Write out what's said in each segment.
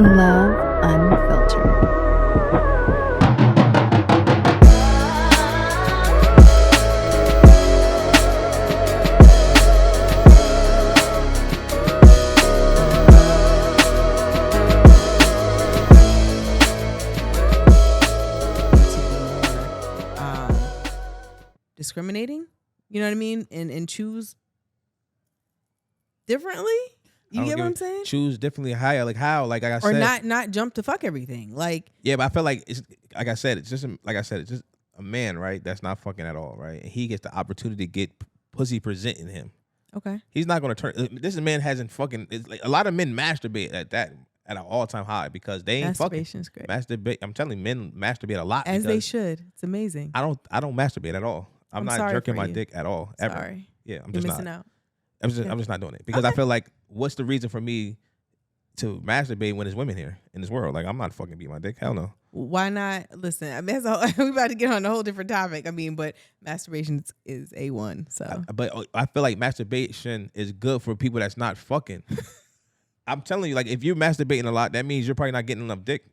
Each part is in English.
Love Unfiltered. Discriminating, you know what I mean, and choose differently. You get what I'm saying? Choose differently. Higher, like how, like I said, or not jump to fuck everything. Like yeah, but I feel like it's like I said, it's just it's just a man, right? That's not fucking at all, right? And he gets the opportunity to get pussy presenting him. Okay, he's not gonna turn. This man hasn't fucking. It's like a lot of men masturbate at an all time high because they ain't fucking. Masturbation's great. Masturbate. I'm telling you, men masturbate a lot as they should. It's amazing. I don't masturbate at all. I'm not jerking my dick at all. Ever. Sorry. Yeah, I'm You're just missing not. out. I'm just not doing it because I feel like what's the reason for me to masturbate when there's women here in this world? Like I'm not fucking beating my dick. Hell no. Why not? Listen, I mean, we about to get on a whole different topic. I mean, but masturbation is A1. So, but I feel like masturbation is good for people that's not fucking. I'm telling you, like if you're masturbating a lot, that means you're probably not getting enough dick.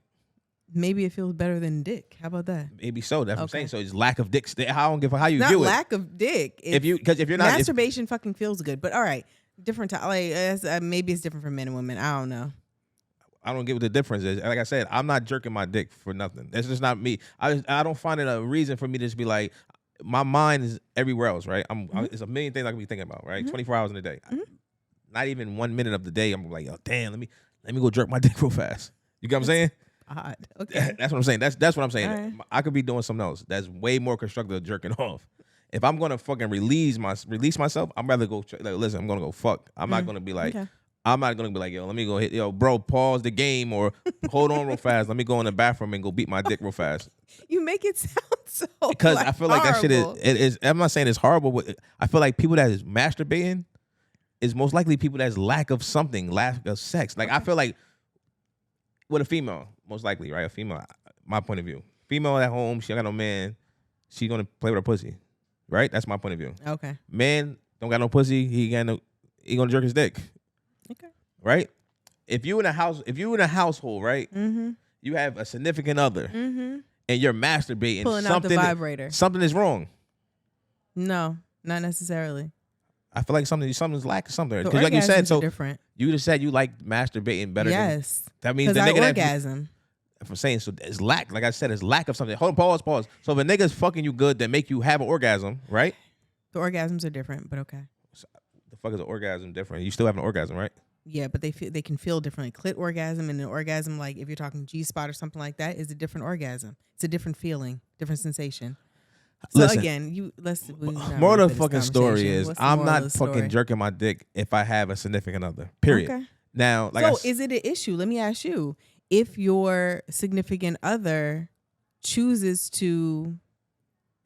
Maybe it feels better than dick. How about that? Maybe so. That's what I'm saying. So it's lack of dick. I don't give a how you not do it. Lack of dick. If you're not masturbation, fucking feels good. But all right, different. Maybe it's different for men and women. I don't know. I don't get what the difference is. Like I said, I'm not jerking my dick for nothing. That's just not me. I don't find it a reason for me to just be like, my mind is everywhere else, right? It's a million things I can be thinking about, right? 24 hours in a day. Not even 1 minute of the day, I'm like, oh damn, let me go jerk my dick real fast. You get what I'm saying? Odd. Okay. That's what I'm saying. That's what I'm saying. Right. I could be doing something else that's way more constructive than jerking off. If I'm gonna fucking release myself, I'm rather go. Like, listen, I'm gonna go fuck. I'm not gonna be like. Okay. I'm not gonna be like, yo, let me go hit, yo, bro, pause the game or hold on real fast. Let me go in the bathroom and go beat my dick real fast. You make it sound so because like I feel like horrible. That shit is. I'm not saying it's horrible, but I feel like people that is masturbating is most likely people that's lack of something, lack of sex. Like I feel like with a female, most likely, right? A female, my point of view. Female at home, she ain't got no man. She gonna play with her pussy, right? That's my point of view. Okay. Man don't got no pussy. He gonna jerk his dick. Okay. Right? If you in a household, right? Mm-hmm. You have a significant other, and you're masturbating. Pulling out the vibrator. Something is wrong. No, not necessarily. I feel like something's lacking something. Because like you said, so different. You just said you like masturbating better. Yes. That means the nigga that orgasm. If I'm saying so, it's lack. Like I said, it's lack of something. Hold on, pause. So if a nigga's fucking you good, that make you have an orgasm, right? The orgasms are different, but okay. So, the fuck is an orgasm different? You still have an orgasm, right? Yeah, but they can feel differently. Clit orgasm and an orgasm, like if you're talking G-spot or something like that, is a different orgasm. It's a different feeling, different sensation. So listen, again, more of the fucking story is I'm not fucking jerking my dick if I have a significant other. Period. Okay. Now, like, is it an issue? Let me ask you: if your significant other chooses to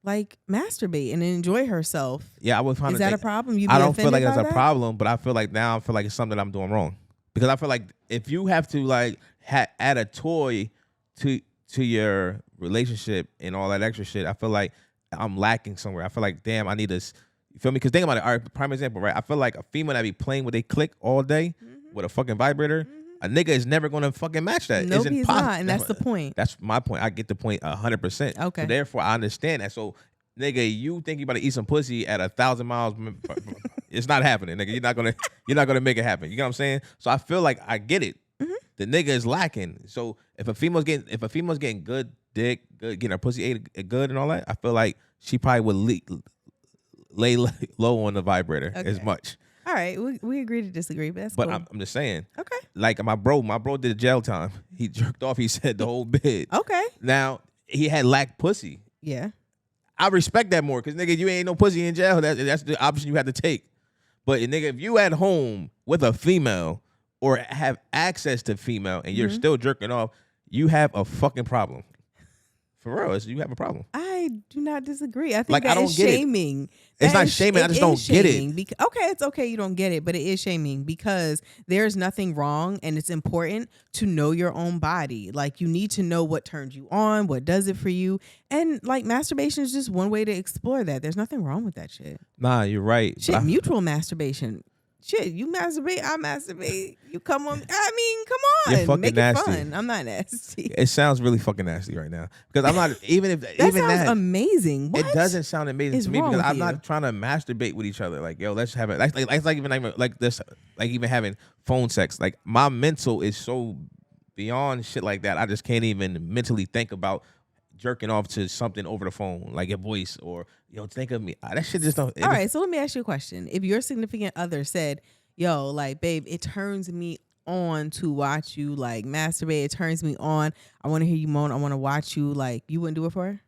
like masturbate and enjoy herself, yeah, I would find is that a problem? I don't feel like it's a problem, but I feel like now I feel like it's something I'm doing wrong because I feel like if you have to like add a toy to your relationship and all that extra shit, I feel like I'm lacking somewhere. I feel like, damn, I need this. You feel me? Because think about it. All right, prime example, right? I feel like a female that be playing with a click all day with a fucking vibrator, a nigga is never going to fucking match that. Nope, he's not, and that's the point. That's my point. I get the point 100%. Okay. So therefore, I understand that. So, nigga, you think you about to eat some pussy at 1,000 miles? It's not happening, nigga. You're not gonna make it happen. You know what I'm saying? So I feel like I get it. The nigga is lacking. So if a female's getting good dick, getting her pussy ate good and all that, I feel like she probably would lay low on the vibrator as much. All right, we agree to disagree, but that's cool. I'm just saying. Okay. Like my bro did jail time. He jerked off. He said the whole bit. Okay. Now he had lack pussy. Yeah. I respect that more because nigga, you ain't no pussy in jail. That's the option you have to take. But nigga, if you at home with a female or have access to female and you're still jerking off, you have a fucking problem. For real, you have a problem. I do not disagree. I think like, that is shaming. It's not shaming. I just don't get it. Okay, it's okay you don't get it, but it is shaming because there's nothing wrong and it's important to know your own body. Like you need to know what turns you on, what does it for you. And like masturbation is just one way to explore that. There's nothing wrong with that shit. Nah, you're right. Shit, mutual masturbation. shit, you masturbate, I masturbate. You come on. I mean, come You're on, fucking make nasty. it fun. I'm not nasty. It sounds really fucking nasty right now because I'm not even if That even sounds that amazing. What? it doesn't sound amazing is to me wrong because with I'm you? not trying to masturbate with each other. Like yo, let's have it. Like even like this, like even having phone sex. Like my mental is so beyond shit like that. I just can't even mentally think about jerking off to something over the phone, like your voice or yo, think of me. That shit just don't. All right, so let me ask you a question. If your significant other said, yo, like, babe, it turns me on to watch you like masturbate. It turns me on. I want to hear you moan. I want to watch you. Like, you wouldn't do it for her?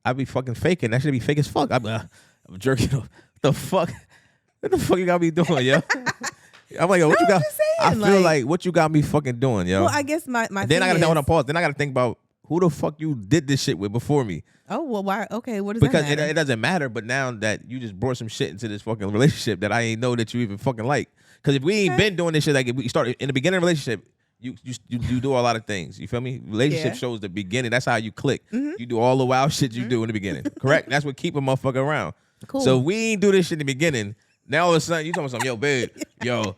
I'd be fucking faking. That should be fake as fuck. I'm jerking off. The fuck? What the fuck you got me doing, yo? I'm like, yo, what No, you I'm got? just saying, I feel like what you got me fucking doing, yo. Well, I guess my then thing I gotta is, know on pause. Then I gotta think about who the fuck you did this shit with before me. oh, well, why? Okay, what does Because that matter? it doesn't matter. But now that you just brought some shit into this fucking relationship that I ain't know that you even fucking like. Because if we ain't been doing this shit, like if we started in the beginning of the relationship, you do a lot of things. You feel me? Relationship Yeah. shows the beginning. That's how you click. You do all the wild shit you do in the beginning. Correct? That's what keep a motherfucker around. Cool. So if we ain't do this shit in the beginning. Now all of a sudden you talking something, yo, babe, yo,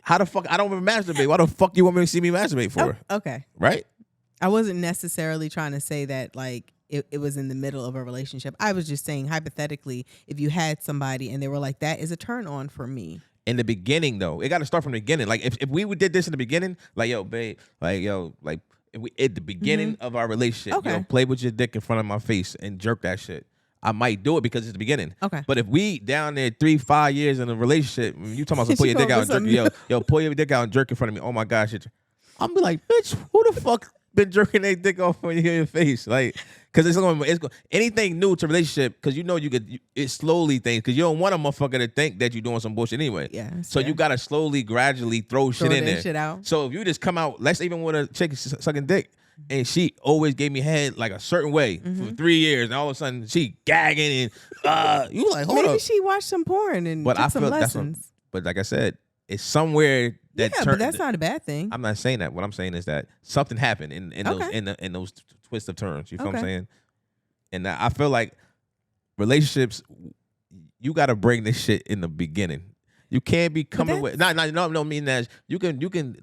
how the fuck I don't even masturbate? Why the fuck you want me to see me masturbate for? Oh, okay. Right? I wasn't necessarily trying to say that like it was in the middle of a relationship. I was just saying hypothetically, if you had somebody and they were like, that is a turn on for me. In the beginning, though, it got to start from the beginning. Like if we did this in the beginning, like yo, babe, like yo, like if we at the beginning of our relationship, Okay. yo, play with your dick in front of my face and jerk that shit. I might do it because it's the beginning. Okay. But if we down there 3-5 years in a relationship, you talking about some pull She your dick going out and with jerk, yo, pull your dick out and jerk in front of me. Oh my gosh, I'm be like, bitch, who the fuck been jerking their dick off in your face? Like, because it's going anything new to relationship, because you know it slowly things, because you don't want a motherfucker to think that you're doing some bullshit anyway. Yeah. So you gotta slowly, gradually throw shit in that there. shit out. So if you just come out, let's even with a chick sucking dick, and she always gave me head like a certain way for 3 years, and all of a sudden she gagging and you like, hold Maybe up. she watched some porn and But took I some feel that's what, lessons. but like I said, it's somewhere that Yeah, but that's not a bad thing. I'm not saying that. What I'm saying is that something happened in Okay. those in those twists of turns. You feel what I'm Okay. saying? And I feel like relationships, you got to bring this shit in the beginning. You can't be coming with no mean that you can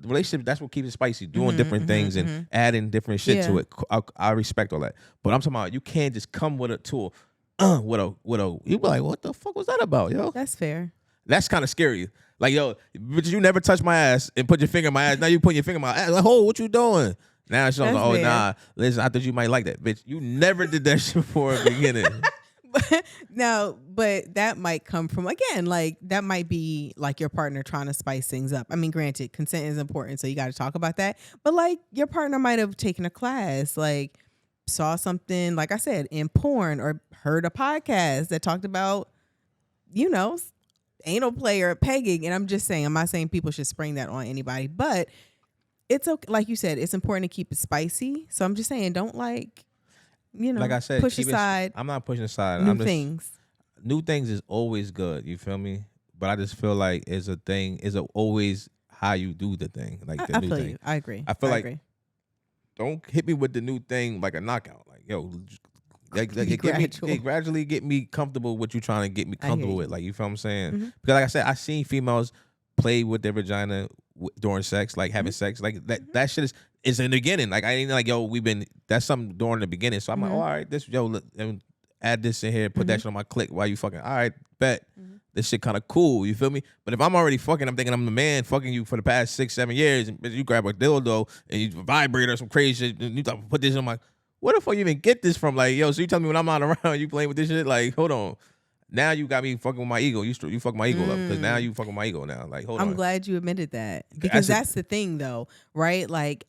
relationships. That's what keeps it spicy. Doing different things and adding different shit to Yeah. it. I respect all that, but I'm talking about you can't just come with a tool. With a you be like, what the fuck was that about, yo? That's fair. That's kind of scary. Like, yo, but you never touch my ass and put your finger in my ass. Now you put your finger in my ass. Like, oh, what you doing? Now she's like, That's oh, fair. nah. Listen, I thought you might like that. Bitch, you never did that shit before in the beginning. But that might come from, again, like that might be like your partner trying to spice things up. I mean, granted, consent is important, so you got to talk about that. But like your partner might have taken a class, like saw something, like I said, in porn, or heard a podcast that talked about, anal play or pegging. And I'm just saying, I'm not saying people should spring that on anybody, but it's okay. Like you said, it's important to keep it spicy. So I'm just saying, don't like Like I said, push keep it- aside I'm not pushing aside. new I'm just, things. New things is always good. You feel me? But I just feel like it's a thing. Is always how you do the thing. Like the I new feel thing. you. I agree. I feel like agree. Don't hit me with the new thing like a knockout. Like, yo, Be gradual. gradually get me comfortable with what you trying to get me I hear comfortable you. with. Like, you feel what I'm saying? Mhm. Because like I said, I seen females play with their vagina during sex, like having sex. Like that shit is in the beginning. Like I ain't like, yo, that's something during the beginning. So I'm like, all right, let me add this in here, put that shit on my click while you fucking, all right, bet. This shit kind of cool, you feel me? But if I'm already fucking, I'm thinking I'm the man fucking you for the past 6-7 years, and you grab a dildo and you vibrate or some crazy shit, and you put this on my, where the fuck you even get this from? Like, yo, so you tell me when I'm not around, you playing with this shit? Like, hold on. Now you got me fucking with my ego. You fuck my ego up, because now you fucking my ego now. Like, hold on. I'm glad you admitted that, because that's the thing though, right? Like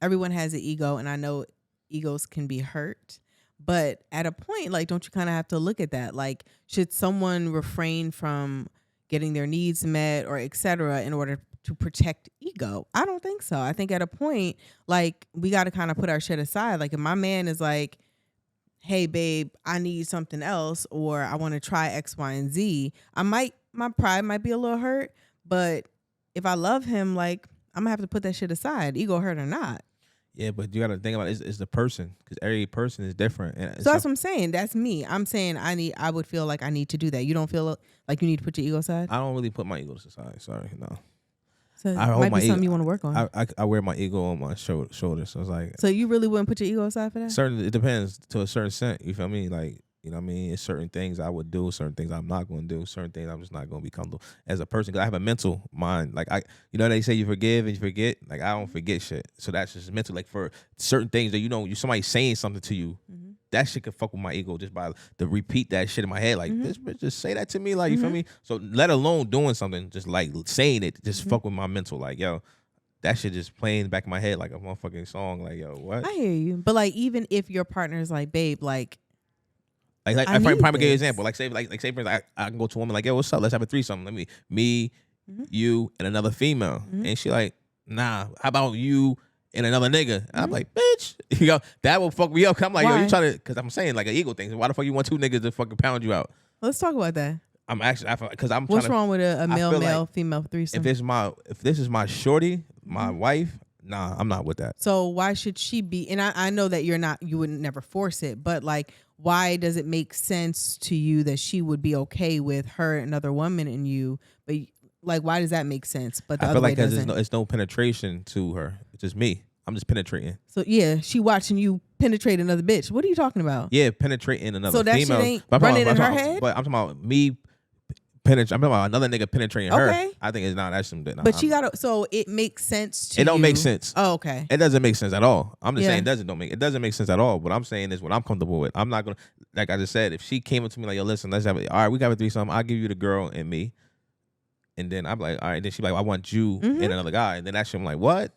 everyone has an ego, and I know egos can be hurt, but at a point, like, don't you kind of have to look at that? Like, should someone refrain from getting their needs met or et cetera in order to protect ego? I don't think so. I think at a point, like, we got to kind of put our shit aside. Like, if my man is like, hey babe, I need something else, or I want to try X, Y, and Z, my pride might be a little hurt, but if I love him, like, I'm gonna have to put that shit aside, ego hurt or not. Yeah, but you got to think about it's the person, because every person is different. And So that's what I'm saying. That's me. I'm saying I would feel like I need to do that. You don't feel like you need to put your ego aside? I don't really put my ego aside. Sorry, no. So it I hold might my be something you want to work on. I wear my ego on my shoulder. So it's like So you really wouldn't put your ego aside for that? it depends to a certain extent. You feel me? Like, you know what I mean? It's certain things I would do, certain things I'm not going to do, certain things I'm just not going to be comfortable as a person, because I have a mental mind. Like, they say you forgive and you forget. Like, I don't forget shit. So that's just mental. Like, for certain things that, you somebody saying something to you, that shit could fuck with my ego just by to repeat that shit in my head. Like, this bitch just say that to me. Like, you feel me? So let alone doing something, just like saying it, just fuck with my mental. Like, yo, that shit just playing back in my head like a motherfucking song. Like, yo, what? I hear you. But like, even if your partner's like, babe, like I prime give example. Like say for instance, I can go to a woman like, yo, what's up? Let's have a threesome. Me, you, and another female. And she like, nah, how about you and another nigga? And I'm like, bitch, that will fuck me up. I'm like, why? yo, you trying to, because I'm saying like an ego thing. Why the fuck you want two niggas to fucking pound you out? Let's talk about that. I'm actually, because I'm What's trying wrong with a male, like female threesome? if this is my shorty, my wife, nah, I'm not with that. So why should she be? And I know that you would never force it, but like, why does it make sense to you that she would be okay with her, another woman, and you? But like, why does that make sense? But the I other feel way like because doesn't. it's no penetration to her. It's just me. I'm just penetrating. So yeah, she watching you penetrate another bitch. What are you talking about? Yeah, penetrating another So that female. shit ain't But I'm running talking in about- her head? But I'm talking about me penetrating. I'm talking about another nigga penetrating her. Okay. I think it's not. That's some. But she got to. So it makes sense to It don't you. make sense. Oh, okay. It doesn't make sense at all. I'm just Yeah. saying it doesn't make sense at all. What I'm saying is what I'm comfortable with. I'm not gonna, like I just said, if she came up to me like, yo, listen, let's have it. All right, we got a threesome. I'll give you the girl and me. And then I'm like, all right. Then she like, I want you and another guy. And then that shit, I'm like, what?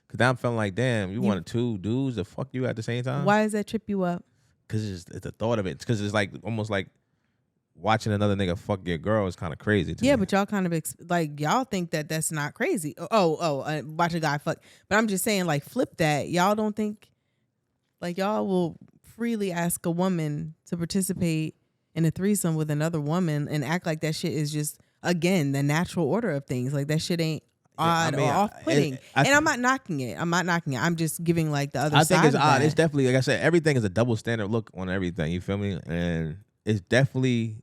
Because now I'm feeling like, damn, you wanted two dudes to fuck you at the same time? Why does that trip you up? Because it's the thought of it. Because it's like almost like watching another nigga fuck your girl is kind of crazy to me. Yeah, but y'all kind of like y'all think that that's not crazy. Watch a guy fuck. But I'm just saying, like, flip that. Y'all don't think like y'all will freely ask a woman to participate in a threesome with another woman and act like that shit is just, again, the natural order of things. Like that shit ain't odd or off-putting. And I'm not knocking it. I'm just giving like the other side. I think it's of odd. that. It's definitely, like I said, everything is a double standard look on everything. You feel me? And it's definitely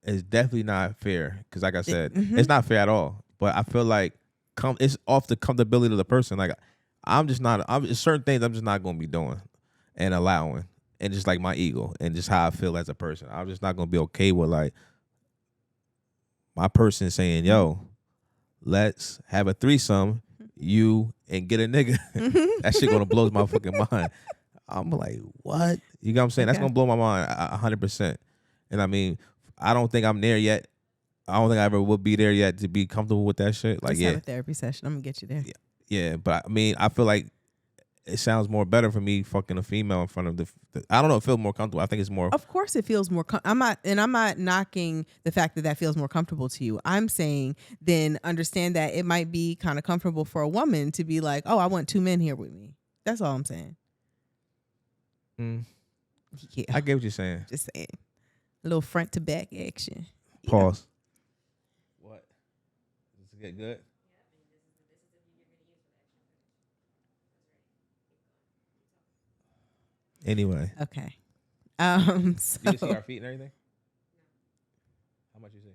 not fair. Because like I said, it's not fair at all. But I feel like it's off the comfortability of the person. Like certain things I'm just not going to be doing and allowing. And just like my ego and just how I feel as a person. I'm just not going to be okay with like my person saying, yo, let's have a threesome, you and get a nigga. That shit gonna blow my fucking mind. I'm like, what? You know what I'm saying? That's gonna blow my mind 100%. And I mean, I don't think I'm there yet. I don't think I ever would be there yet to be comfortable with that shit. Like, Just yeah, have a therapy session. I'm gonna get you there. yeah. But I mean, I feel like it sounds more better for me fucking a female in front of the I don't know. It feels more comfortable. I think it's more. Of course, it feels more. I'm not knocking the fact that feels more comfortable to you. I'm saying then understand that it might be kind of comfortable for a woman to be like, oh, I want two men here with me. That's all I'm saying. Yeah, I get what you're saying. just saying, a little front to back action. Pause. What? Does it get good? Anyway. Okay. So, You can see our feet and everything? How much you see?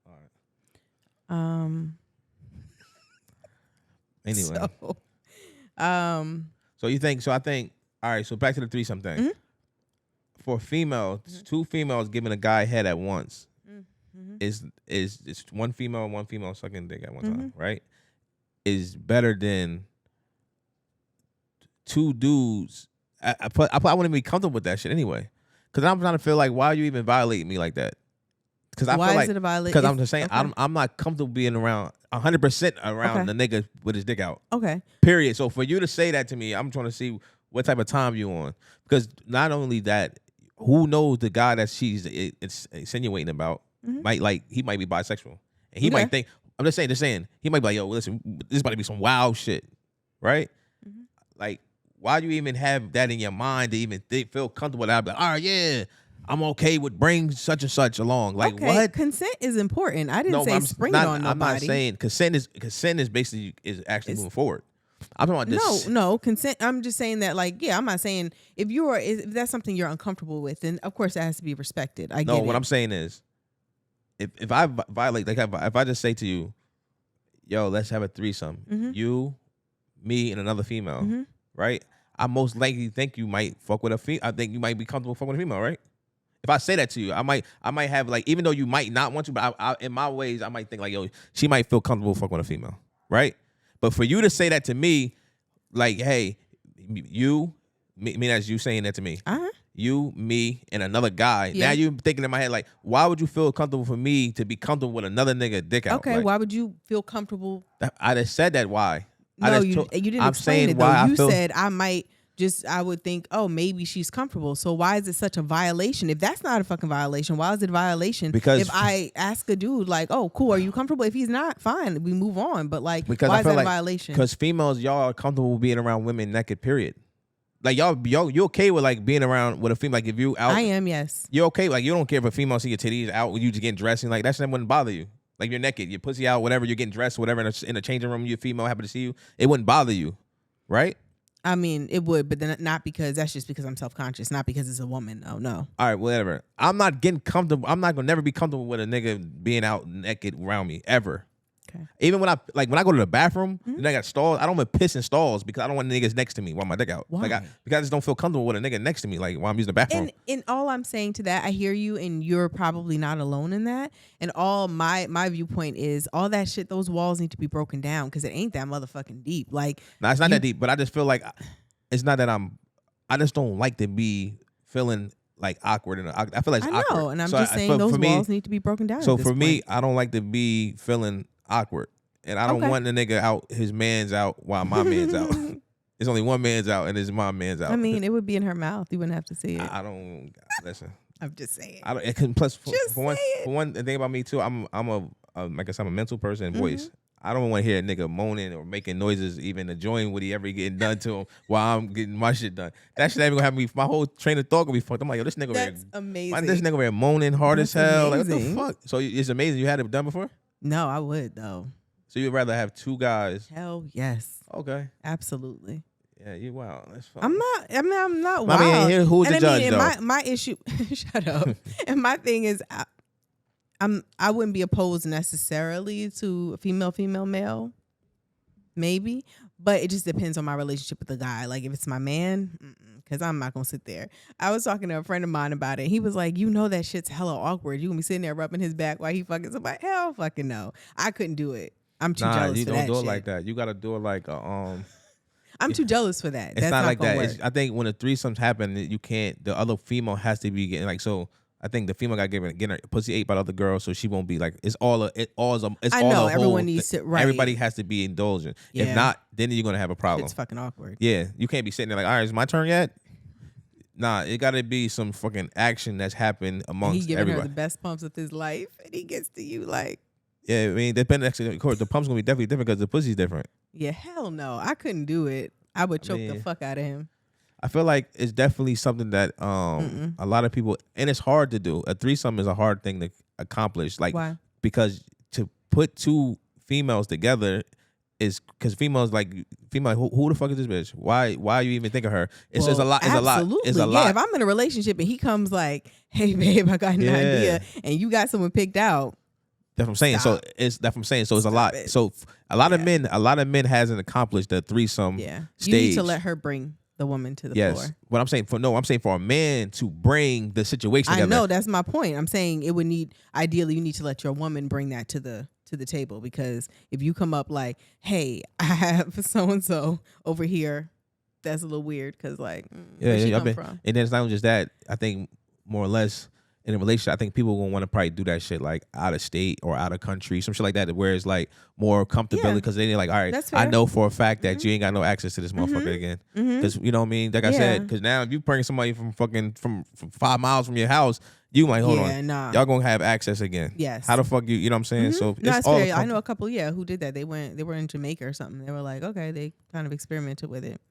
All right. Anyway. So you think, I think, all right, so back to the threesome thing. For females, two females giving a guy head at once is one female sucking dick at one time, right? Is better than two dudes. I wouldn't be comfortable with that shit anyway. Because I'm trying to feel like, why are you even violating me like that? Because I why feel is like, it a violation? because I'm just saying, okay. I'm not comfortable being around 100% around the nigga with his dick out. Okay. Period. So for you to say that to me, I'm trying to see what type of time you on. Because not only that, who knows the guy that she's insinuating about he might be bisexual. And he might think, I'm just saying, he might be like, yo, listen, this is about to be some wild shit. Right? Like, why do you even have that in your mind to even feel comfortable? I'd be like, all right, yeah, I'm okay with bring such and such along. Like okay, what? consent is important. I didn't No, but say spring it on nobody. I'm not saying consent is basically is actually moving forward. I'm talking about this. No, consent. I'm just saying that, like, yeah, I'm not saying if that's something you're uncomfortable with, then of course that has to be respected. I get it. No, what I'm saying is, if I violate, like if I just say to you, yo, let's have a threesome, you, me, and another female, right? I most likely think you might fuck with a female. I think you might be comfortable fucking with a female, right? If I say that to you, I might have like, even though you might not want to, but I in my ways, I might think like, yo, she might feel comfortable fucking with a female, right? But for you to say that to me, like, hey, you, me as you saying that to me, you, me, and another guy. Yeah. Now you thinking in my head like, why would you feel comfortable for me to be comfortable with another nigga dick out? Okay, like, why would you feel comfortable? I just said that. Why? No, you didn't I'm explain saying it why though. You I feel, said I would think, oh, maybe she's comfortable. So why is it such a violation? If that's not a fucking violation, why is it a violation? Because if I ask a dude like, oh, cool, are you comfortable? If he's not, fine, we move on. But like, because why I is feel that like, a violation? because females, y'all are comfortable being around women naked, period. Like you okay with like being around with a female? Like if you out, I am, yes. You're okay. Like you don't care if a female see your titties out when you just getting dressed and like that shit wouldn't bother you. Like you're naked, your pussy out, whatever, you're getting dressed, whatever, in a changing room, your female happen to see you, it wouldn't bother you, right? I mean, it would, but then not because that's just because I'm self-conscious, not because it's a woman. Oh no. All right, whatever. I'm not getting comfortable. I'm not gonna never be comfortable with a nigga being out naked around me ever. Okay. Even when I go to the bathroom and I got stalls, I don't want to piss in stalls because I don't want niggas next to me while my dick out. Why? Because I just don't feel comfortable with a nigga next to me like while I'm using the bathroom. And all I'm saying to that, I hear you, and you're probably not alone in that. And all my viewpoint is all that shit. Those walls need to be broken down because it ain't that motherfucking deep. Like, no, it's not that deep. But I just feel like it's not that I just don't like to be feeling like awkward, and I feel like it's awkward. I know, and I'm just saying those walls need to be broken down. So for me, I don't like to be feeling awkward, and I don't want the nigga out, his man's out while my man's out. It's only one man's out, and it's my man's out. I mean, it would be in her mouth. You wouldn't have to see it. I don't listen. I'm just saying. I don't. And plus, for one thing about me too, I'm like I said, I'm a mental person. Voice. I don't want to hear a nigga moaning or making noises, even enjoying what he ever getting done to him while I'm getting my shit done. That shit ain't gonna have me. My whole train of thought gonna be fucked. I'm like, yo, this nigga. That's amazing. This nigga over here moaning hard as hell. Amazing. Like, what the fuck? So it's amazing. You had it done before? No, I would though. So you'd rather have two guys? Hell yes. Okay. Absolutely. Yeah, you wild. That's fine. I'm not wild. I mean, who's the judge though? My issue. Shut up. And my thing is, I wouldn't be opposed necessarily to a female, male. Maybe, but it just depends on my relationship with the guy. Like if it's my man, because I'm not gonna sit there. I was talking to a friend of mine about it. He was like, you know that shit's hella awkward. You gonna be sitting there rubbing his back while he fucking somebody. Hell fucking no. I couldn't do it. I'm too jealous you for don't that do it shit. like that. You gotta do it like I'm too jealous for that. It's That's not like gonna that. work. I think when the threesomes happen, you can't. The other female has to be getting like so. I think the female got getting her pussy ate by the other girl, so she won't be like it's all. I know everyone needs to. Right. Everybody has to be indulgent. Yeah. If not, then you're gonna have a problem. It's fucking awkward. Yeah, you can't be sitting there like, all right, is my turn yet? Nah, it got to be some fucking action that's happened amongst He giving everybody. her the best pumps of his life, and he gets to you like. Yeah, I mean, actually, of course, the pump's gonna be definitely different because the pussy's different. Yeah, hell no, I couldn't do it. I would choke the fuck out of him. I feel like it's definitely something that a lot of people, and it's hard to do. A threesome is a hard thing to accomplish. Like, why? Because to put two females together is because females like who the fuck is this bitch? Why you even think of her? It's a lot. It's absolutely. a lot. Yeah, if I'm in a relationship and he comes like, hey babe, I got an idea, and you got someone picked out. That's what I'm saying. Stop. So that's what I'm saying. So it's a lot. It. So a lot of men hasn't accomplished the threesome. Yeah, stage. You need to let her bring the woman to the floor. What I'm saying for a man to bring the situation together. I know that's my point. I'm saying it would need ideally you need to let your woman bring that to the table, because if you come up like, hey, I have so and so over here, that's a little weird because like where she come from? And then it's not just that. I think more or less in a relationship, I think people gonna want to probably do that shit like out of state or out of country, some shit like that, where it's like more comfortability because they're like, all right, I know for a fact that you ain't got no access to this motherfucker again, because you know what I mean. Like I said, because now if you bring somebody from 5 miles from your house, you might hold on, y'all gonna have access again. Yes. How the fuck you know what I'm saying? So it's all fair. I know a couple who did that. They were in Jamaica or something. They were like, okay, they kind of experimented with it.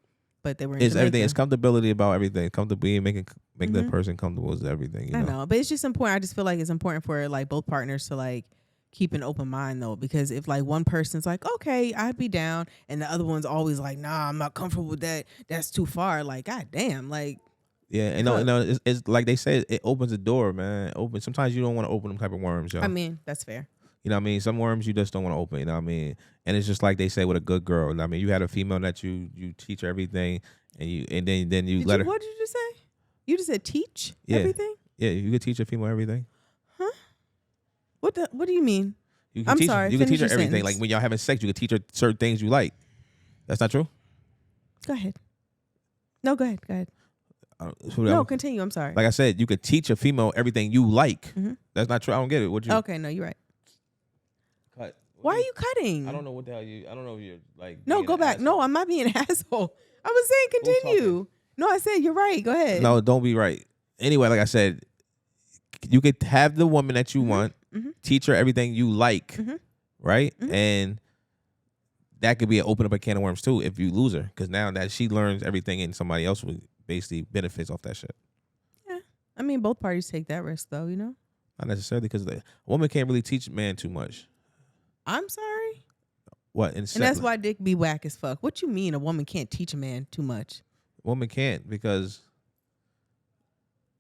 but they were in It's everything. It's Jamaica. comfortability about everything. Comfortability, make the person comfortable is everything. I know, but it's just important. I just feel like it's important for like both partners to like keep an open mind though, because if like one person's like, okay, I'd be down, and the other one's always like, nah, I'm not comfortable with that. That's too far. Like, god damn, like. Yeah, and no, it's like they say, it opens the door, man. Open. Sometimes you don't want to open them type of worms, yo. I mean, that's fair. You know what I mean? Some worms you just don't want to open. You know what I mean? And it's just like they say with a good girl. You know what I mean, you had a female that you teach her everything, and then you let her. What did you just say? You just said teach everything. Yeah, you could teach a female everything. Huh? What do you mean? You can I'm teach, sorry. You can teach her your everything. sentence. Like when y'all having sex, you can teach her certain things you like. That's not true. Go ahead. No, go ahead. Go ahead. No, continue. I'm sorry. Like I said, you could teach a female everything you like. Mm-hmm. That's not true. I don't get it. What you? Okay, no, you're right. Cut. Why are you cutting? I don't know what the hell you. I don't know if you're like. No, go back. No, I'm not being an asshole. I was saying continue. No, I said you're right. Go ahead. No, don't be right. Anyway, like I said, you could have the woman that you want, teach her everything you like, right? And that could be open up a can of worms too if you lose her, because now that she learns everything and somebody else will basically benefits off that shit. Yeah, I mean both parties take that risk though, you know. Not necessarily, because a woman can't really teach a man too much. I'm sorry. What? And that's why dick be whack as fuck. What you mean a woman can't teach a man too much? Woman can't, because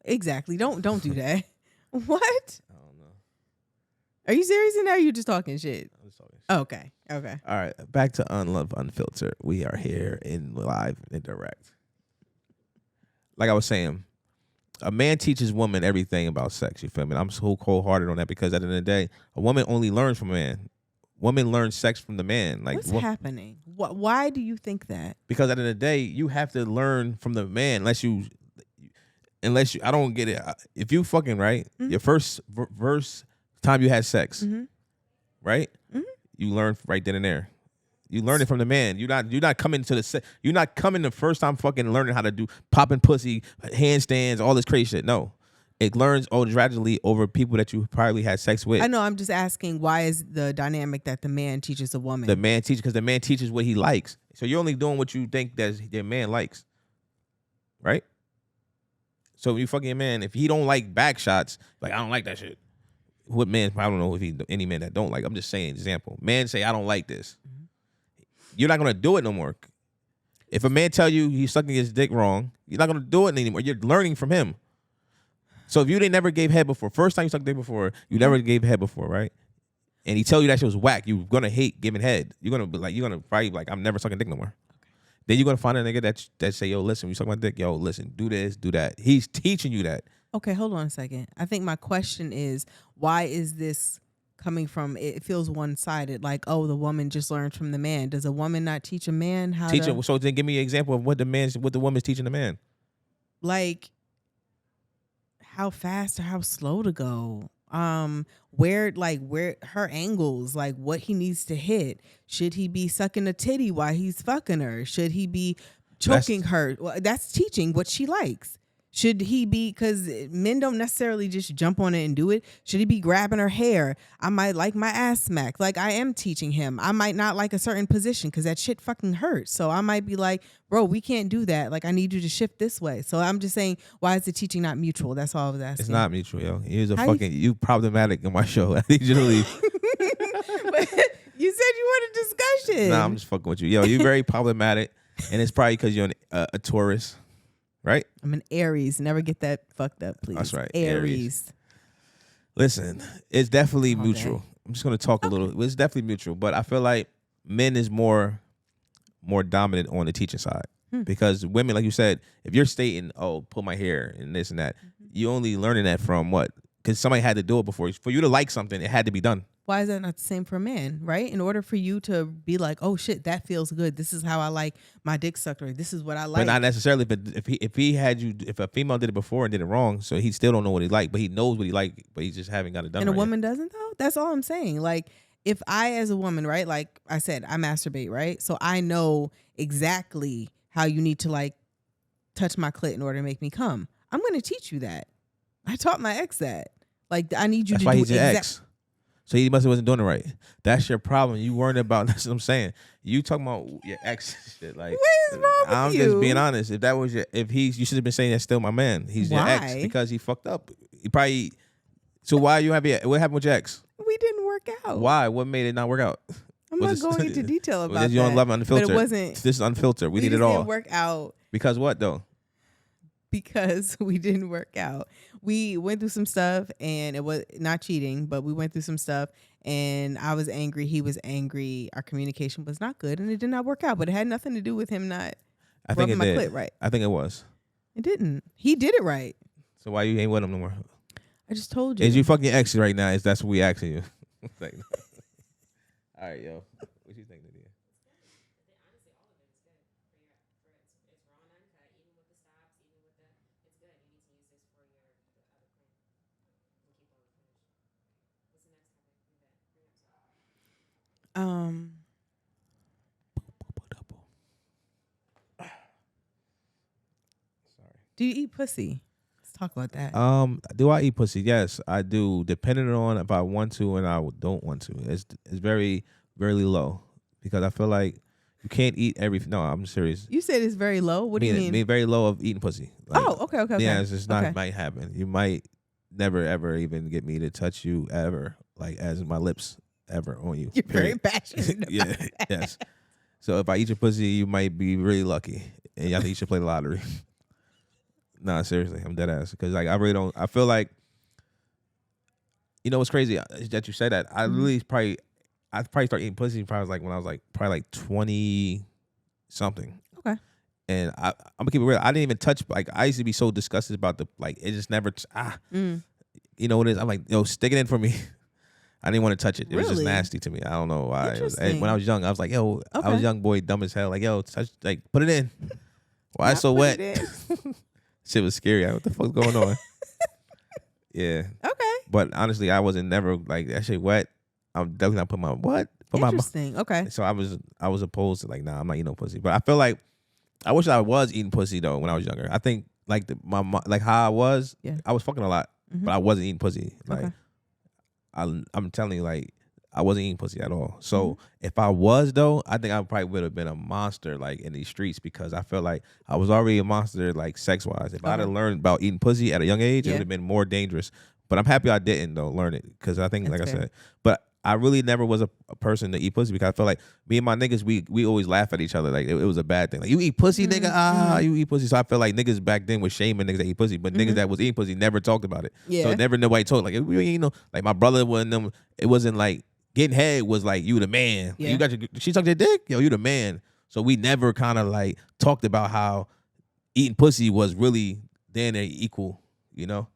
exactly. Don't do that. What? I don't know. Are you serious now? Or are you just talking shit? I'm just talking shit. Okay. Okay. All right, back to Unlove Unfiltered. We are here in live and direct. Like I was saying, a man teaches woman everything about sex. You feel me? I'm so cold-hearted on that, because at the end of the day, a woman only learns from a man. Woman learns sex from the man. Like, what's happening? Why do you think that? Because at the end of the day, you have to learn from the man. Unless you, I don't get it. If you fucking right, your first time you had sex, right? You learn right then and there. You learn it from the man. You're not coming to you're not coming the first time fucking learning how to do popping pussy, handstands, all this crazy shit. No. It learns gradually over people that you probably had sex with. I know. I'm just asking, why is the dynamic that the man teaches a woman? The man teaches, because the man teaches what he likes. So you're only doing what you think that the man likes, right? So when you fucking a man, if he don't like back shots, like, I don't like that shit. What man? I don't know if any man that don't like. I'm just saying example. Man say, I don't like this. You're not gonna do it no more. If a man tell you he's sucking his dick wrong, you're not gonna do it anymore. You're learning from him. So if you never gave head before, first time you sucked dick before, you never gave head before, right? And he tell you that shit was whack, you're gonna hate giving head. You're gonna probably be like, I'm never sucking dick no more. Okay. Then you're gonna find a nigga that say, yo, listen, you suck my dick, yo, listen, do this, do that. He's teaching you that. Okay, hold on a second. I think my question is, why is this coming from? It feels one-sided. Like, oh, the woman just learns from the man. Does a woman not teach a man how to? So then give me an example of what the woman's teaching the man. Like, how fast or how slow to go, where her angles, like what he needs to hit. Should he be sucking a titty while he's fucking her? Should he be choking her? Well, that's teaching what she likes. Should he be, because men don't necessarily just jump on it and do it. Should he be grabbing her hair? I might like my ass smacked. Like, I am teaching him. I might not like a certain position because that shit fucking hurts. So I might be like, bro, we can't do that. Like, I need you to shift this way. So I'm just saying, why is the teaching not mutual? That's all I was asking. It's not mutual, yo. You problematic in my show. I need you to leave. But you said you wanted discussion. Nah, I'm just fucking with you. Yo, you're very problematic. And it's probably because you're a Taurus. Right? I'm an Aries. Never get that fucked up, please. That's right. Aries. Listen, it's definitely mutual. Okay. I'm just going to talk a little. It's definitely mutual, but I feel like men is more dominant on the teaching side. Because women, like you said, if you're stating, oh, pull my hair and this and that, you only learning that from what? Because somebody had to do it before. For you to like something, it had to be done. Why is that not the same for a man, right? In order for you to be like, oh shit, that feels good. This is how I like my dick sucked, or this is what I like. But not necessarily. But if a female did it before and did it wrong, so he still don't know what he like, but he knows what he like, but he just haven't got it done. And right a woman doesn't though? That's all I'm saying. Like, if I, as a woman, right, like I said, I masturbate, right? So I know exactly how you need to like touch my clit in order to make me come. I'm going to teach you that. I taught my ex that. Like, I need you That's to why do he's your ex. So he must have wasn't doing it right. That's your problem. You weren't about. That's what I'm saying. You talking about your ex shit. Like, What is wrong with I'm you? just being honest. If that was you should have been saying that's still my man. He's your ex Why? because he fucked up. He probably. So why you happy? What happened with your ex? We didn't work out. Why? What made it not work out? I'm Was not it- going into detail about Well, you don't that. love Unfiltered. But it wasn't. This is Unfiltered. We need it just all. didn't work out Because what though? because we didn't work out. We went through some stuff, and it was not cheating, but we went through some stuff, and I was angry. He was angry. Our communication was not good, and it did not work out. But it had nothing to do with him not I think rubbing it my did. clit right. I think it was. It didn't. He did it right. So why you ain't with him no more? I just told you. Is you fucking your ex right now? Is that's what we asking you? Like, all right, yo. What you think, Nadia? Do you eat pussy? Let's talk about that. Do I eat pussy? Yes, I do. Depending on if I want to and I don't want to. It's very, very low because I feel like you can't eat everything. No, I'm serious. You said it's very low. What do you mean? Mean very low of eating pussy. Like, Oh, okay. yeah, it's just not Okay. might happen. You might never ever even get me to touch you ever, like as my lips ever on you. You're very period. passionate about Yeah, that. yes. So if I eat your pussy, you might be really lucky, and I think you should play the lottery. Nah, seriously, I'm dead ass because like I really don't. I feel like, you know what's crazy that you said that. I really I probably started eating pussy probably like when I was like probably like 20 something. Okay. And I'm gonna keep it real. I didn't even touch. Like I used to be so disgusted about the like it just never. You know what it is? I'm like, yo, stick it in for me. I didn't want to touch it. It was just Really? nasty to me. I don't know why. Interesting. When I was young, I was like, yo, I Okay. was a young boy, dumb as hell. Like, yo, touch, like, put it in. Why it's so Put wet? it in. Shit was scary. What the fuck's going on? Yeah. Okay. But honestly, I wasn't never like that shit wet. I'm definitely not putting my what? Put my Interesting. Okay. So I was opposed to like, nah, I'm not eating no pussy. But I feel like I wish I was eating pussy though when I was younger. I think like like how I was, Yeah. I was fucking a lot, Mhm. but I wasn't eating pussy. Like Okay. I'm telling you, like I wasn't eating pussy at all. So Mm-hmm. if I was though, I think I probably would have been a monster like in these streets because I feel like I was already a monster like sex wise. If I'd have learned about eating pussy at a young age, it Yeah. would have been more dangerous. But I'm happy I didn't though learn it because I think That's like I fair. said, but I really never was a person to eat pussy because I feel like me and my niggas we always laugh at each other like it was a bad thing. Like you eat pussy, nigga, you eat pussy. So I feel like niggas back then was shaming niggas that eat pussy, but niggas that was eating pussy never talked about it. Yeah. So never nobody told like we ain't know like my brother wasn't them. It wasn't like getting head was like you the man. Yeah. You got your she sucked your dick, yo, you the man. So we never kind of like talked about how eating pussy was really then equal, you know.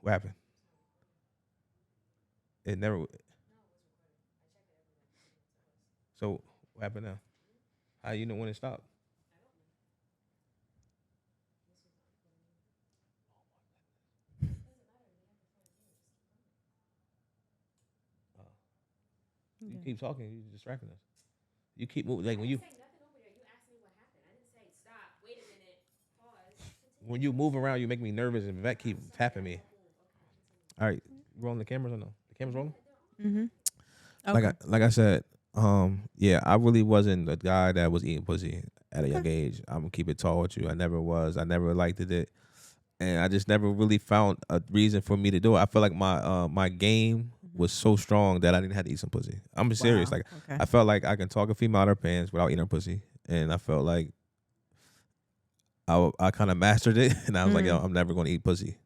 What happened? It never. So what happened now? How you know when it stopped? You keep talking, you're distracting us. You keep moving like when you move around, you make me nervous, and Vivette keep tapping me. All right, rolling the cameras or no? The cameras rolling? Mm-hmm. Okay. Like I said, yeah, I really wasn't a guy that was eating pussy at a young age. I'm gonna keep it tall with you. I never was. I never liked it, and I just never really found a reason for me to do it. I feel like my game was so strong that I didn't have to eat some pussy. I'm serious. Like Okay. I felt like I can talk a female out her pants without eating her pussy, and I felt like I kind of mastered it, and I was like, yo, I'm never gonna eat pussy.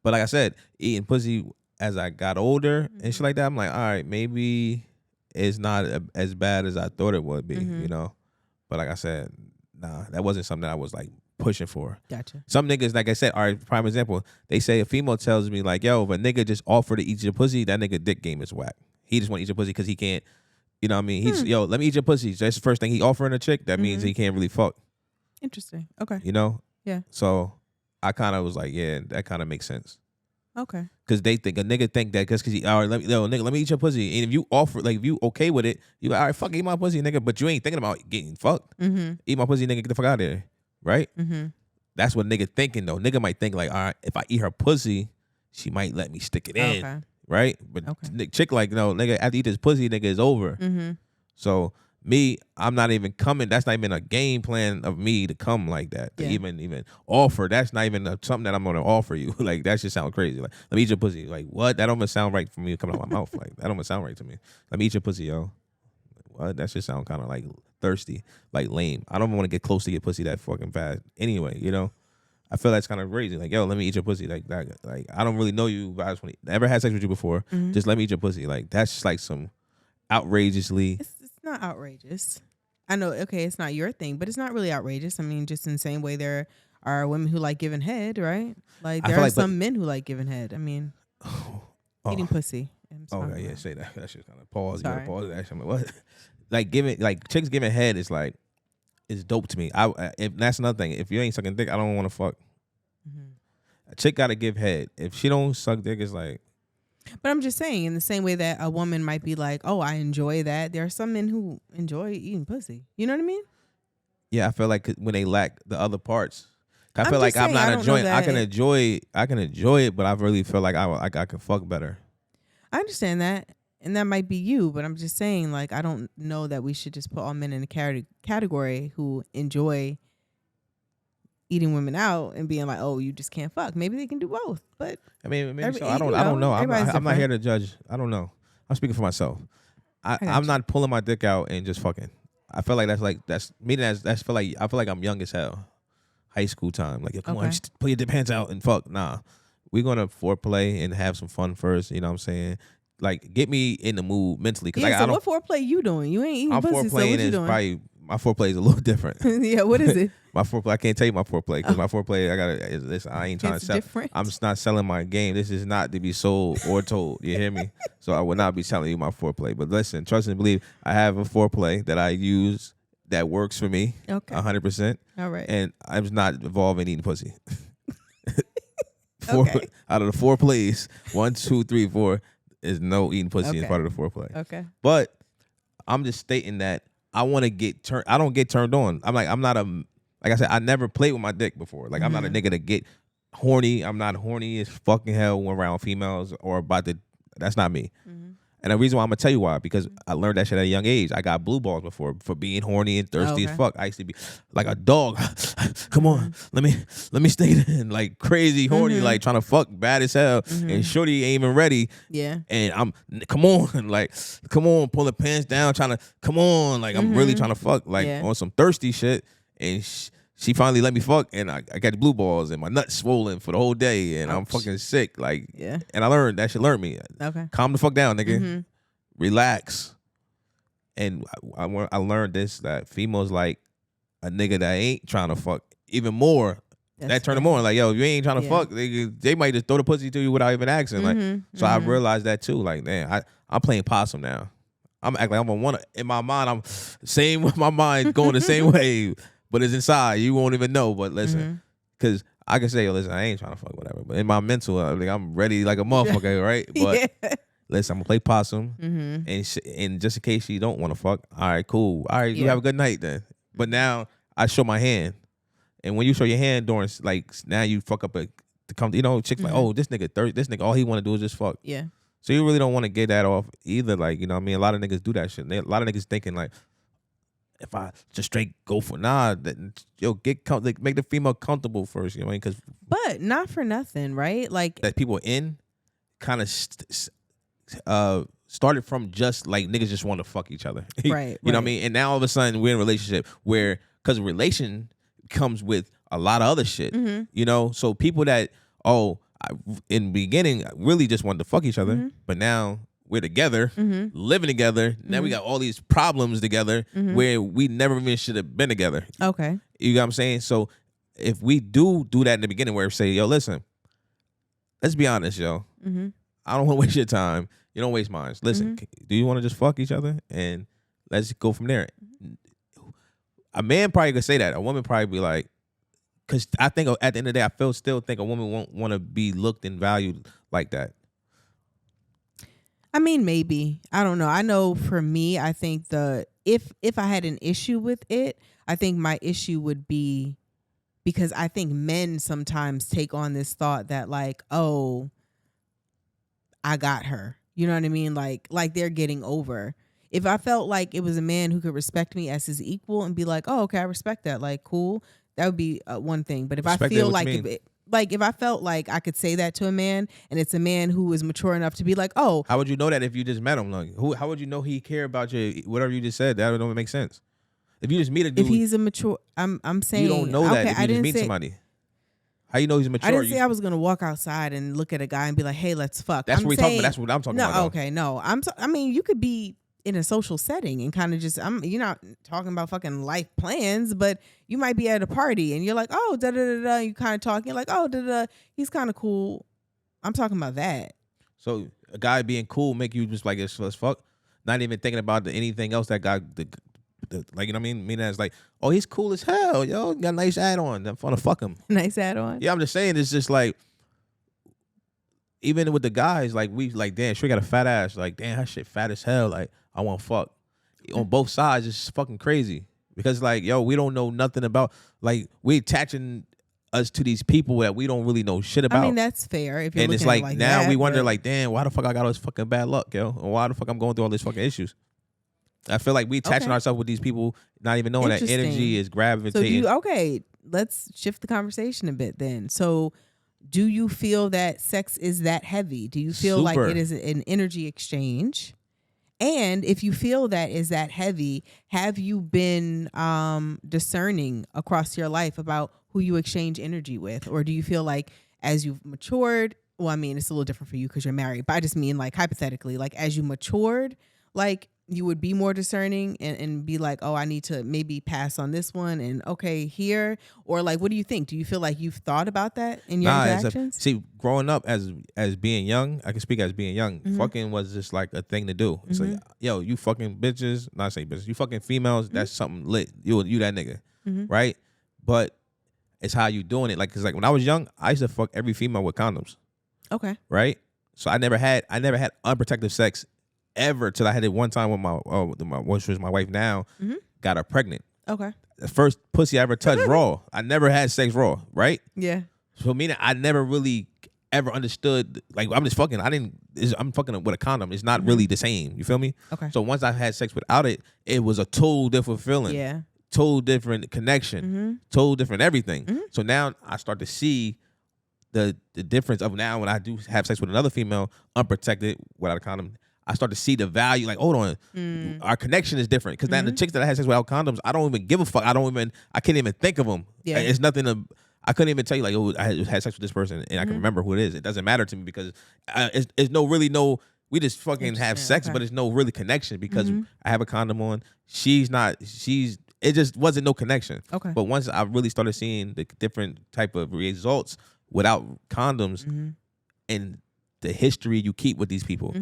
But like I said, eating pussy as I got older and shit like that, I'm like, all right, maybe it's not as bad as I thought it would be, you know. But like I said, nah, that wasn't something that I was like pushing for. Gotcha. Some niggas, like I said, all right, prime example, they say a female tells me like, yo, if a nigga just offer to eat your pussy, that nigga dick game is whack. He just want to eat your pussy because he can't, you know what I mean? He's yo, let me eat your pussy. So that's the first thing he offering a chick. That means he can't really fuck, Interesting. Okay. you know? Yeah. So I kind of was like, yeah, that kind of makes sense. Okay. Cause they think a nigga think that because he all right, nigga, let me eat your pussy. And if you offer, like if you okay with it, you like, all right, fuck, eat my pussy, nigga. But you ain't thinking about getting fucked. Eat my pussy, nigga, get the fuck out of there, right? That's what nigga thinking though. Nigga might think like, all right, if I eat her pussy, she might let me stick it in. Okay. Right? But chick like, no, nigga, after you eat this pussy, nigga, it's over. Mm-hmm. So me, I'm not even coming. That's not even a game plan of me to come like that. To even offer. That's not even something that I'm gonna offer you. Like that should sound crazy. Like, let me eat your pussy. Like what? That don't even sound right for me coming out of my mouth. Like that don't even sound right to me. Let me eat your pussy, yo. What? That should sound kind of like thirsty, like lame. I don't want to get close to your pussy that fucking fast. Anyway, you know. I feel that's kind of crazy. Like, yo, let me eat your pussy. Like that. Like I don't really know you, but I just want to never had sex with you before. Mm-hmm. Just let me eat your pussy. Like that's just like some outrageously. It's not outrageous. I know. Okay, it's not your thing, but it's not really outrageous. I mean, just in the same way there are women who like giving head, right? Like there are some men who like giving head. I mean, eating pussy. Okay, yeah, say that. That shit kind of pause. You gotta pause that. I'm like, what? Like giving, like chicks giving head is like. It's dope to me. If that's another thing. If you ain't sucking dick, I don't want to fuck. Mm-hmm. A chick gotta give head. If she don't suck dick, it's like. But I'm just saying, in the same way that a woman might be like, "Oh, I enjoy that." There are some men who enjoy eating pussy. You know what I mean? Yeah, I feel like when they lack the other parts. I feel like I'm not enjoying. I can enjoy it, but I really feel like I can fuck better. I understand that. And that might be you, but I'm just saying, like, I don't know that we should just put all men in a category who enjoy eating women out and being like, oh, you just can't fuck. Maybe they can do both. But I mean, maybe so. I don't know. I'm not here to judge. I don't know. I'm speaking for myself. I'm not pulling my dick out and just fucking. I feel like that's me. I feel like I'm young as hell. High school time. Like, yo, come on, just pull your pants out and fuck. Nah, we're gonna foreplay and have some fun first. You know what I'm saying? Like, get me in the mood mentally. Cause so what foreplay you doing? You ain't eating pussy, so what you doing? Probably, my foreplay is a little different. Yeah, what is it? My foreplay, I can't tell you my foreplay because my foreplay, I ain't trying to sell. Different. I'm just not selling my game. This is not to be sold or told. You hear me? So I would not be telling you my foreplay. But listen, trust and believe, I have a foreplay that I use that works for me. Okay. 100%. All right. And I'm just not involved in eating pussy. Okay. Out of the 4 plays, 1, 2, 3, 4. Is no eating pussy as part of the foreplay. Okay. But I'm just stating that I want to get turned. I don't get turned on. I'm not like I said, I never played with my dick before. Like I'm not a nigga to get horny. I'm not horny as fucking hell when around females or about to. That's not me. Mm-hmm. And the reason why I'm gonna tell you why, because I learned that shit at a young age. I got blue balls before for being horny and thirsty as fuck. I used to be like a dog. Come on, let me stay in, like crazy horny, like trying to fuck bad as hell. And shorty ain't even ready. Yeah. And I'm come on, pull the pants down, trying to come on, like I'm really trying to fuck, like on some thirsty shit. And she finally let me fuck, and I got the blue balls and my nuts swollen for the whole day, and I'm fucking sick. Like, and I learned that shit. Learned me. Okay, calm the fuck down, nigga. Relax. And I learned this, that females like a nigga that ain't trying to fuck even more. That turn them on. Like, yo, if you ain't trying to fuck, they might just throw the pussy to you without even asking. Like, so I realized that too. Like, man, I'm playing possum now. I'm acting like I'm gonna want to. In my mind, I'm same with my mind going the same way. But it's inside. You won't even know. But listen, because I can say, yo, listen, I ain't trying to fuck whatever. But in my mental, I'm ready like a motherfucker, right? But listen, I'm going to play possum. And just in case you don't want to fuck, all right, cool. All right, you have a good night then. But now I show my hand. And when you show your hand during, like, now you fuck up to come, you know, chicks like, oh, this nigga, all he want to do is just fuck. Yeah. So you really don't want to get that off either. Like, you know what I mean? A lot of niggas do that shit. A lot of niggas thinking like, if I just straight go for make the female comfortable first, you know what I mean? But not for nothing, right? Like that people in kind of started from just like niggas just want to fuck each other, right? You know what I mean? And now all of a sudden we're in a relationship where, because relation comes with a lot of other shit, you know. So people that in the beginning really just wanted to fuck each other, but now we're together, living together. Now we got all these problems together where we never even should have been together. Okay. You know what I'm saying? So if we do that in the beginning where we say, yo, listen, let's be honest, yo. I don't want to waste your time. You don't waste mine. Listen, do you want to just fuck each other? And let's go from there. A man probably could say that. A woman probably be like, because I think at the end of the day, I still think a woman won't want to be looked and valued like that. I mean, maybe. I don't know. I know for me, I think if I had an issue with it, I think my issue would be because I think men sometimes take on this thought that like, oh, I got her. You know what I mean? Like they're getting over. If I felt like it was a man who could respect me as his equal and be like, oh, okay, I respect that. Like, cool. That would be one thing. But if Respect I feel what like you mean? if I felt like I could say that to a man and it's a man who is mature enough to be like, oh, How would you know that if you just met him? Like, how would you know he care about you? Whatever you just said, that don't make sense. If you just meet a dude, if he's a mature, I'm saying you don't know that okay, if you just meet somebody. How you know he's mature? I didn't say I was gonna walk outside and look at a guy and be like, hey, let's fuck. That's I'm what we talking about. That's what I'm talking no, about. No, okay, no. I mean, you could be in a social setting and kind of just you're not talking about fucking life plans, but you might be at a party and you're like, oh, da da da da. You kind of talking like, oh, da da. He's kind of cool. I'm talking about that. So a guy being cool make you just like let's fuck, not even thinking about anything else that guy. Like, you know what I mean? Meaning as like, oh, he's cool as hell, yo. Got a nice add on. I'm fun to fuck him. Nice add on. Yeah, I'm just saying. It's just like, even with the guys, like we like, damn, sure got a fat ass. Like, damn, that shit fat as hell. Like, I want to fuck. On both sides, it's fucking crazy because like, yo, we don't know nothing about. Like, we attaching us to these people that we don't really know shit about. I mean, that's fair. If you're and looking it's at like, it like now that, we wonder but like, damn, why the fuck I got all this fucking bad luck, yo? Or why the fuck I'm going through all these fucking issues? I feel like we attaching ourselves with these people, not even knowing that energy is gravitating. So let's shift the conversation a bit then. So do you feel that sex is that heavy? Do you feel like Super. it is an energy exchange? And if you feel that is that heavy, have you been discerning across your life about who you exchange energy with? Or do you feel like as you've matured, well, I mean, it's a little different for you because you're married, but I just mean like hypothetically, like as you matured, like you would be more discerning and be like, oh, I need to maybe pass on this one and okay, here. Or like, what do you think? Do you feel like you've thought about that in your interactions? See, growing up as being young, I can speak as being young, fucking was just like a thing to do. It's like, yo, you fucking bitches, not say bitches, you fucking females, that's something lit. You that nigga, right? But it's how you doing it. Like, cause like when I was young, I used to fuck every female with condoms. Okay. Right? So I never had unprotected sex ever till I had it one time with my which was my wife now, got her pregnant. Okay. The first pussy I ever touched raw. I never had sex raw, right? Yeah. So meaning I never really ever understood, like I'm just fucking, I'm fucking with a condom. It's not really the same. You feel me? Okay. So once I had sex without it, it was a total different feeling. Yeah. Total different connection. Total different everything. So now I start to see the difference of now when I do have sex with another female, unprotected, without a condom, I start to see the value. Like, hold on, our connection is different. Because now the chicks that I had sex without condoms, I don't even give a fuck. I can't even think of them. Yeah. It's nothing to. I couldn't even tell you like, oh, I had sex with this person, and I can remember who it is. It doesn't matter to me because it's no. We just fucking have sex, but it's no really connection because I have a condom on. It just wasn't no connection. Okay. But once I really started seeing the different type of results without condoms and the history you keep with these people.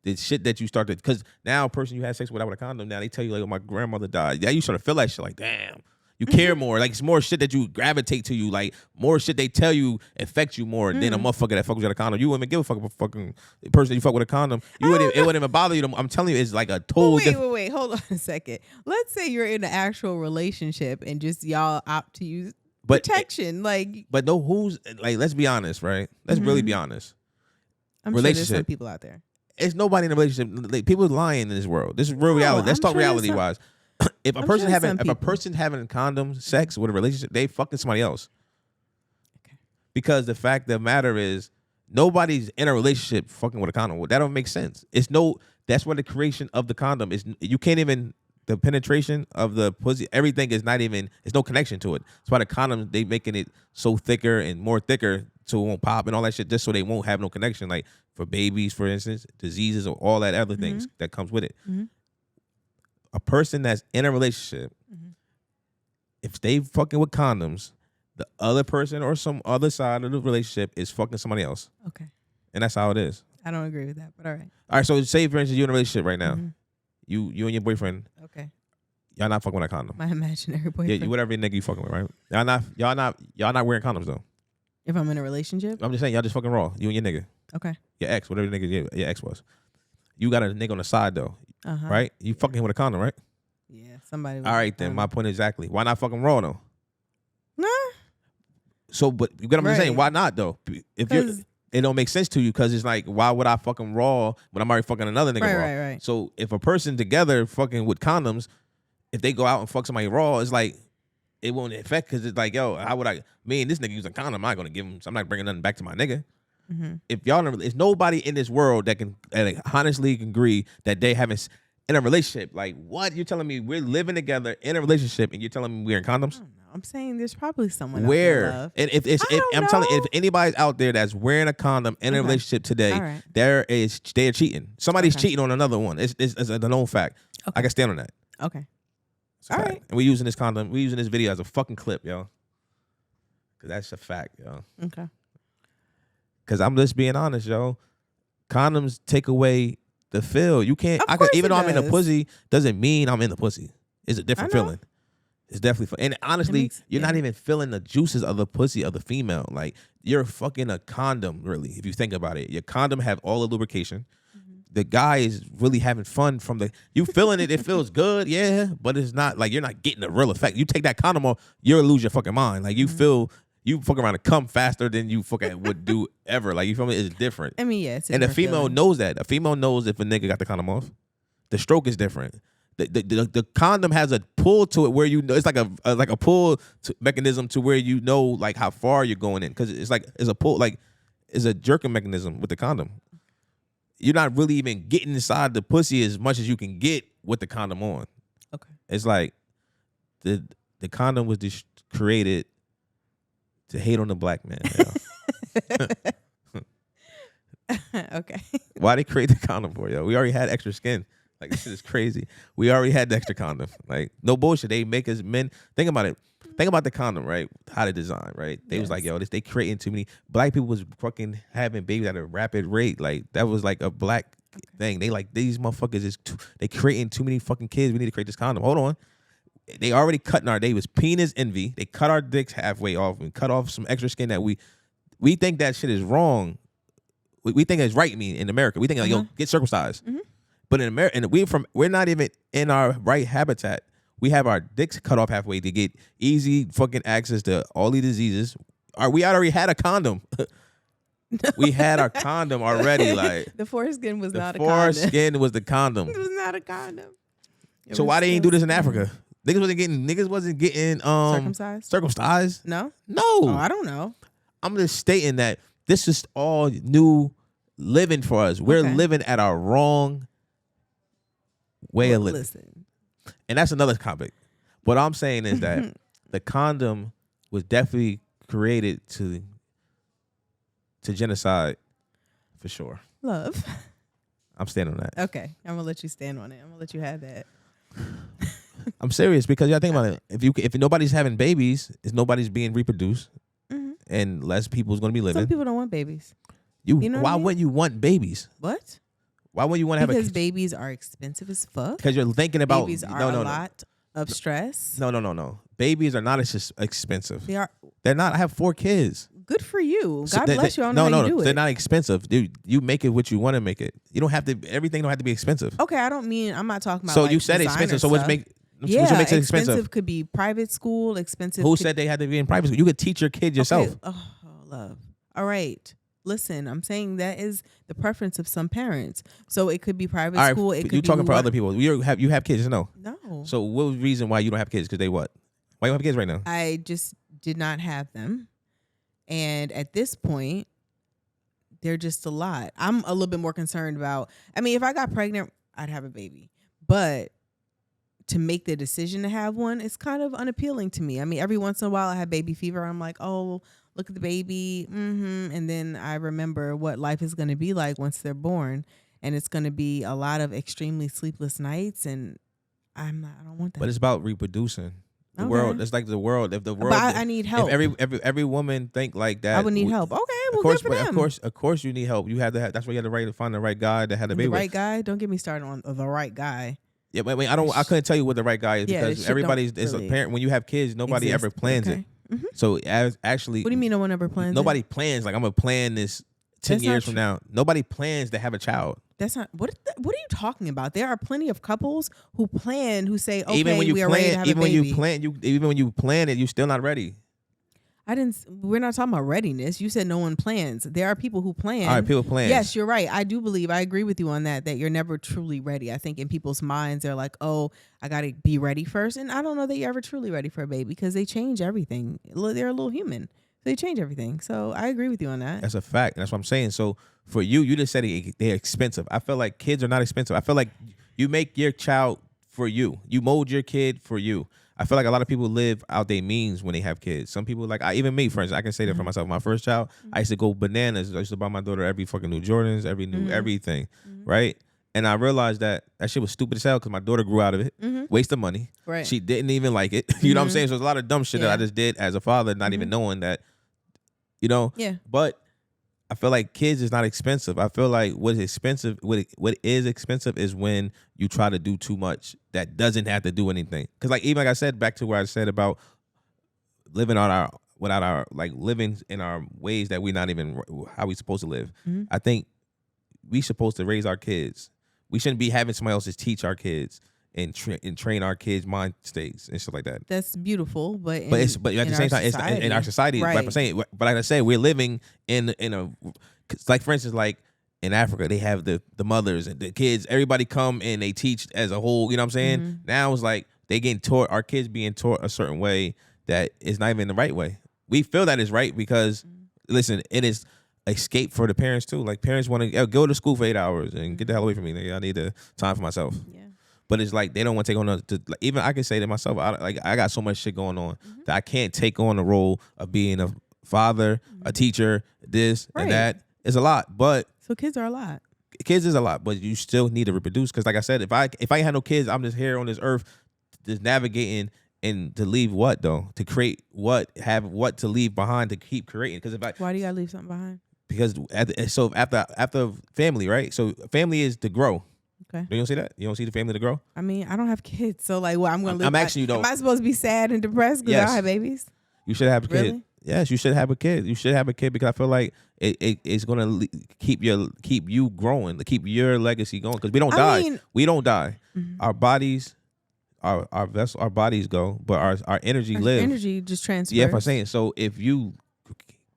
The shit that you started, because now a person you had sex with without a condom, now they tell you like, oh, my grandmother died. Yeah, you start to feel that shit like, damn, you care more. Like it's more shit that you gravitate to you. Like more shit they tell you affect you more than a motherfucker that fucks with a condom. You wouldn't even give a fuck about fucking person that you fuck with a condom. It wouldn't even bother you. I'm telling you, it's like a total. Wait, hold on a second. Let's say you're in an actual relationship and just y'all opt to use protection. But no, who's like? Let's be honest, right? Let's really be honest. I'm sure there's some people out there. It's nobody in a relationship. Like, people lying in this world. This is real reality. Let's talk reality wise. If a person having condom sex with a relationship, they fucking somebody else. Okay. Because the fact of the matter is, nobody's in a relationship fucking with a condom. That don't make sense. That's where the creation of the condom is. You can't even, the penetration of the pussy, everything is not even, there's no connection to it. That's why the condom, they making it so thicker and more thicker so it won't pop and all that shit, just so they won't have no connection. Like for babies, for instance, diseases or all that other things that comes with it. A person that's in a relationship, if they fucking with condoms, the other person or some other side of the relationship is fucking somebody else. Okay. And that's how it is. I don't agree with that, but all right. All right, so say for instance you're in a relationship right now. You and your boyfriend. Okay. Y'all not fucking with a condom. My imaginary boyfriend. Yeah, whatever nigga you fucking with, right? Y'all not wearing condoms though. If I'm in a relationship? I'm just saying y'all just fucking raw. You and your nigga. Okay. Your ex, whatever nigga your ex was. You got a nigga on the side though. Right? You fucking him with a condom, right? Yeah, somebody. All right, then my point exactly. Why not fucking raw though? Nah. So, but you get what I'm saying? Why not though? If it don't make sense to you because it's like, why would I fucking raw when I'm already fucking another nigga raw? Right. So if a person together fucking with condoms, if they go out and fuck somebody raw, it's like it won't affect because it's like, yo, how would me and this nigga use a condom? I'm not gonna give him. I'm not bringing nothing back to my nigga. Mm-hmm. If if nobody in this world that can honestly agree that they haven't in a relationship, like what you're telling me we're living together in a relationship and you're telling me we're in condoms? I don't know. I'm saying there's probably someone where out there, love. And if I'm telling you, if anybody's out there that's wearing a condom in a relationship today, right. they're cheating. Somebody's cheating on another one. It's a known fact. Okay. I can stand on that. Okay. All right. And we're using this condom. We're using this video as a fucking clip, yo. Cause that's a fact, yo. Okay. Cause I'm just being honest, yo. Condoms take away the feel. You can't. Even though I'm in the pussy, doesn't mean I'm in the pussy. It's a different feeling. It's definitely. And honestly, you're not even feeling the juices of the pussy of the female. Like you're fucking a condom, really. If you think about it, your condom have all the lubrication. The guy is really having fun from you feeling it. It feels good, yeah, but it's not like you're not getting the real effect. You take that condom off, you'll lose your fucking mind. Like you feel. You fuck around and come faster than you fucking would do ever. Like, you feel me? It's different. I mean, yeah, it's and the female knows that. A female knows if a nigga got the condom off. The stroke is different. The condom has a pull to it where you know it's like a pull mechanism to where you know like how far you're going in because it's a pull like it's a jerking mechanism with the condom. You're not really even getting inside the pussy as much as you can get with the condom on. Okay, it's like the condom was just created to hate on the black man. Okay. Why they create the condom for, yo? We already had extra skin. Like, this shit is crazy. We already had the extra condom. Like, no bullshit. They make us men. Think about it. Think about the condom, right? How they design, right? They was like, yo, they creating too many. Black people was fucking having babies at a rapid rate. Like, that was like a black thing. They like, these motherfuckers they creating too many fucking kids. We need to create this condom. Hold on. They already cutting they was penis envy. They cut our dicks halfway off and cut off some extra skin that we think that shit is wrong. We think it's right. In America, we think like, yo, get circumcised. Mm-hmm. But in America, and we're not even in our right habitat. We have our dicks cut off halfway to get easy fucking access to all these diseases. We already had a condom. We had our condom already. Like the foreskin was not a condom. The foreskin was the condom. It was not a condom. So why they ain't do this in Africa? Niggas wasn't getting circumcised. No. Oh, I don't know. I'm just stating that this is all new living for us. We're living at our wrong way of living. Listen. And that's another topic. What I'm saying is that the condom was definitely created to genocide for sure. Love. I'm standing on that. Okay. I'm gonna let you stand on it. I'm gonna let you have that. I'm serious because y'all think about it. If nobody's having babies, if nobody's being reproduced, and less people's gonna be living. Some people don't want babies. You know why wouldn't you want babies? What? Why wouldn't you want to have because babies are expensive as fuck. Because you're thinking about babies are a lot of stress. No. Babies are not as expensive. They are. They're not. I have 4 kids. Good for you. God bless you. I don't know how you do it. They're not expensive, dude. You make it what you want to make it. You don't have to. Everything don't have to be expensive. Okay, I'm not talking about. So you said expensive. So which makes it expensive? Could be private school. Expensive. Who said they had to be in private school? You could teach your kid yourself. Okay. Oh, love. All right. Listen, I'm saying that is the preference of some parents. So it could be private school. It could you talking for other people. You have kids, no? No. So what was the reason why you don't have kids? Because they what? Why you don't have kids right now? I just did not have them. And at this point, they're just a lot. I'm a little bit more concerned about, if I got pregnant, I'd have a baby. But to make the decision to have one, it's kind of unappealing to me. Every once in a while I have baby fever. I'm like, oh, look at the baby. And then I remember what life is going to be like once they're born. And it's going to be a lot of extremely sleepless nights. And I don't want that. But it's about reproducing. The world, it's like the world. If the world, but I need help. If every woman think like that, I would need help. Okay, well, good for them. Of course, you need help. You have to. That's why you have to find the right guy that had a baby. The right guy. Don't get me started on the right guy. Yeah, but I couldn't tell you what the right guy is because everybody's is a parent. When you have kids, nobody ever plans it. Mm-hmm. So actually, what do you mean no one ever plans? Nobody plans like I'm gonna plan this 10 years from now. Nobody plans to have a child. That's not what are you talking about? There are plenty of couples who say, okay, even when you we are ready to have a baby. Even when you plan it, you're still not ready. We're not talking about readiness. You said no one plans. There are people who plan. All right, people plan. Yes, you're right. I agree with you on that you're never truly ready. I think in people's minds, they're like, oh, I got to be ready first. And I don't know that you're ever truly ready for a baby because they change everything. They're a little human. So they change everything. So I agree with you on that. That's a fact. That's what I'm saying. So for you just said they're expensive. I feel like kids are not expensive. I feel like you make your child for you. You mold your kid for you. I feel like a lot of people live out their means when they have kids. Some people, like even me, for instance, I can say that for myself. My first child, I used to go bananas. I used to buy my daughter every fucking new Jordans, every new everything, right? And I realized that shit was stupid as hell because my daughter grew out of it, waste of money. Right. She didn't even like it. You know what I'm saying? So there's a lot of dumb shit that I just did as a father, not even knowing that, you know? Yeah. But I feel like kids is not expensive. I feel like what is expensive is when you try to do too much that doesn't have to do anything. Because even like I said, back to where I said about living living in our ways that we're not even how we supposed to live. I think we supposed to raise our kids. We shouldn't be having somebody else just teach our kids and train our kids' mind states and stuff like that. That's beautiful, but at the same time, it's in our society. Right. Like I'm saying, but like I said, we're living in a like for instance, like in Africa, they have the mothers and the kids. Everybody come and they teach as a whole. You know what I'm saying? Now it's like they getting taught. Our kids being taught a certain way that is not even the right way. We feel that is right because listen, it is escape for the parents too. Like parents want to go to school for 8 hours and get the hell away from me. I need the time for myself. Yeah. But it's like they don't want to take on even I can say to myself, I got so much shit going on that I can't take on the role of being a father, a teacher, this and that. It's a lot, but so kids are a lot. Kids is a lot, but you still need to reproduce because, like I said, if I had no kids, I'm just here on this earth, just navigating and to leave what though, to create what, have what to leave behind to keep creating. Because why do you gotta leave something behind? Because after family, right? So family is to grow. Okay. You don't see that? You don't see the family to grow? I mean, I don't have kids, so like, well, I'm gonna live. I'm asking you though. Am I supposed to be sad and depressed because I don't have babies? You should have a kid. Really? Yes, you should have a kid. You should have a kid because I feel like it's gonna keep you growing, to keep your legacy going. Because we don't die. We don't die. Our bodies, our vessel, our bodies go, but our energy lives. Energy just transfers. Yeah, if I'm saying so, if you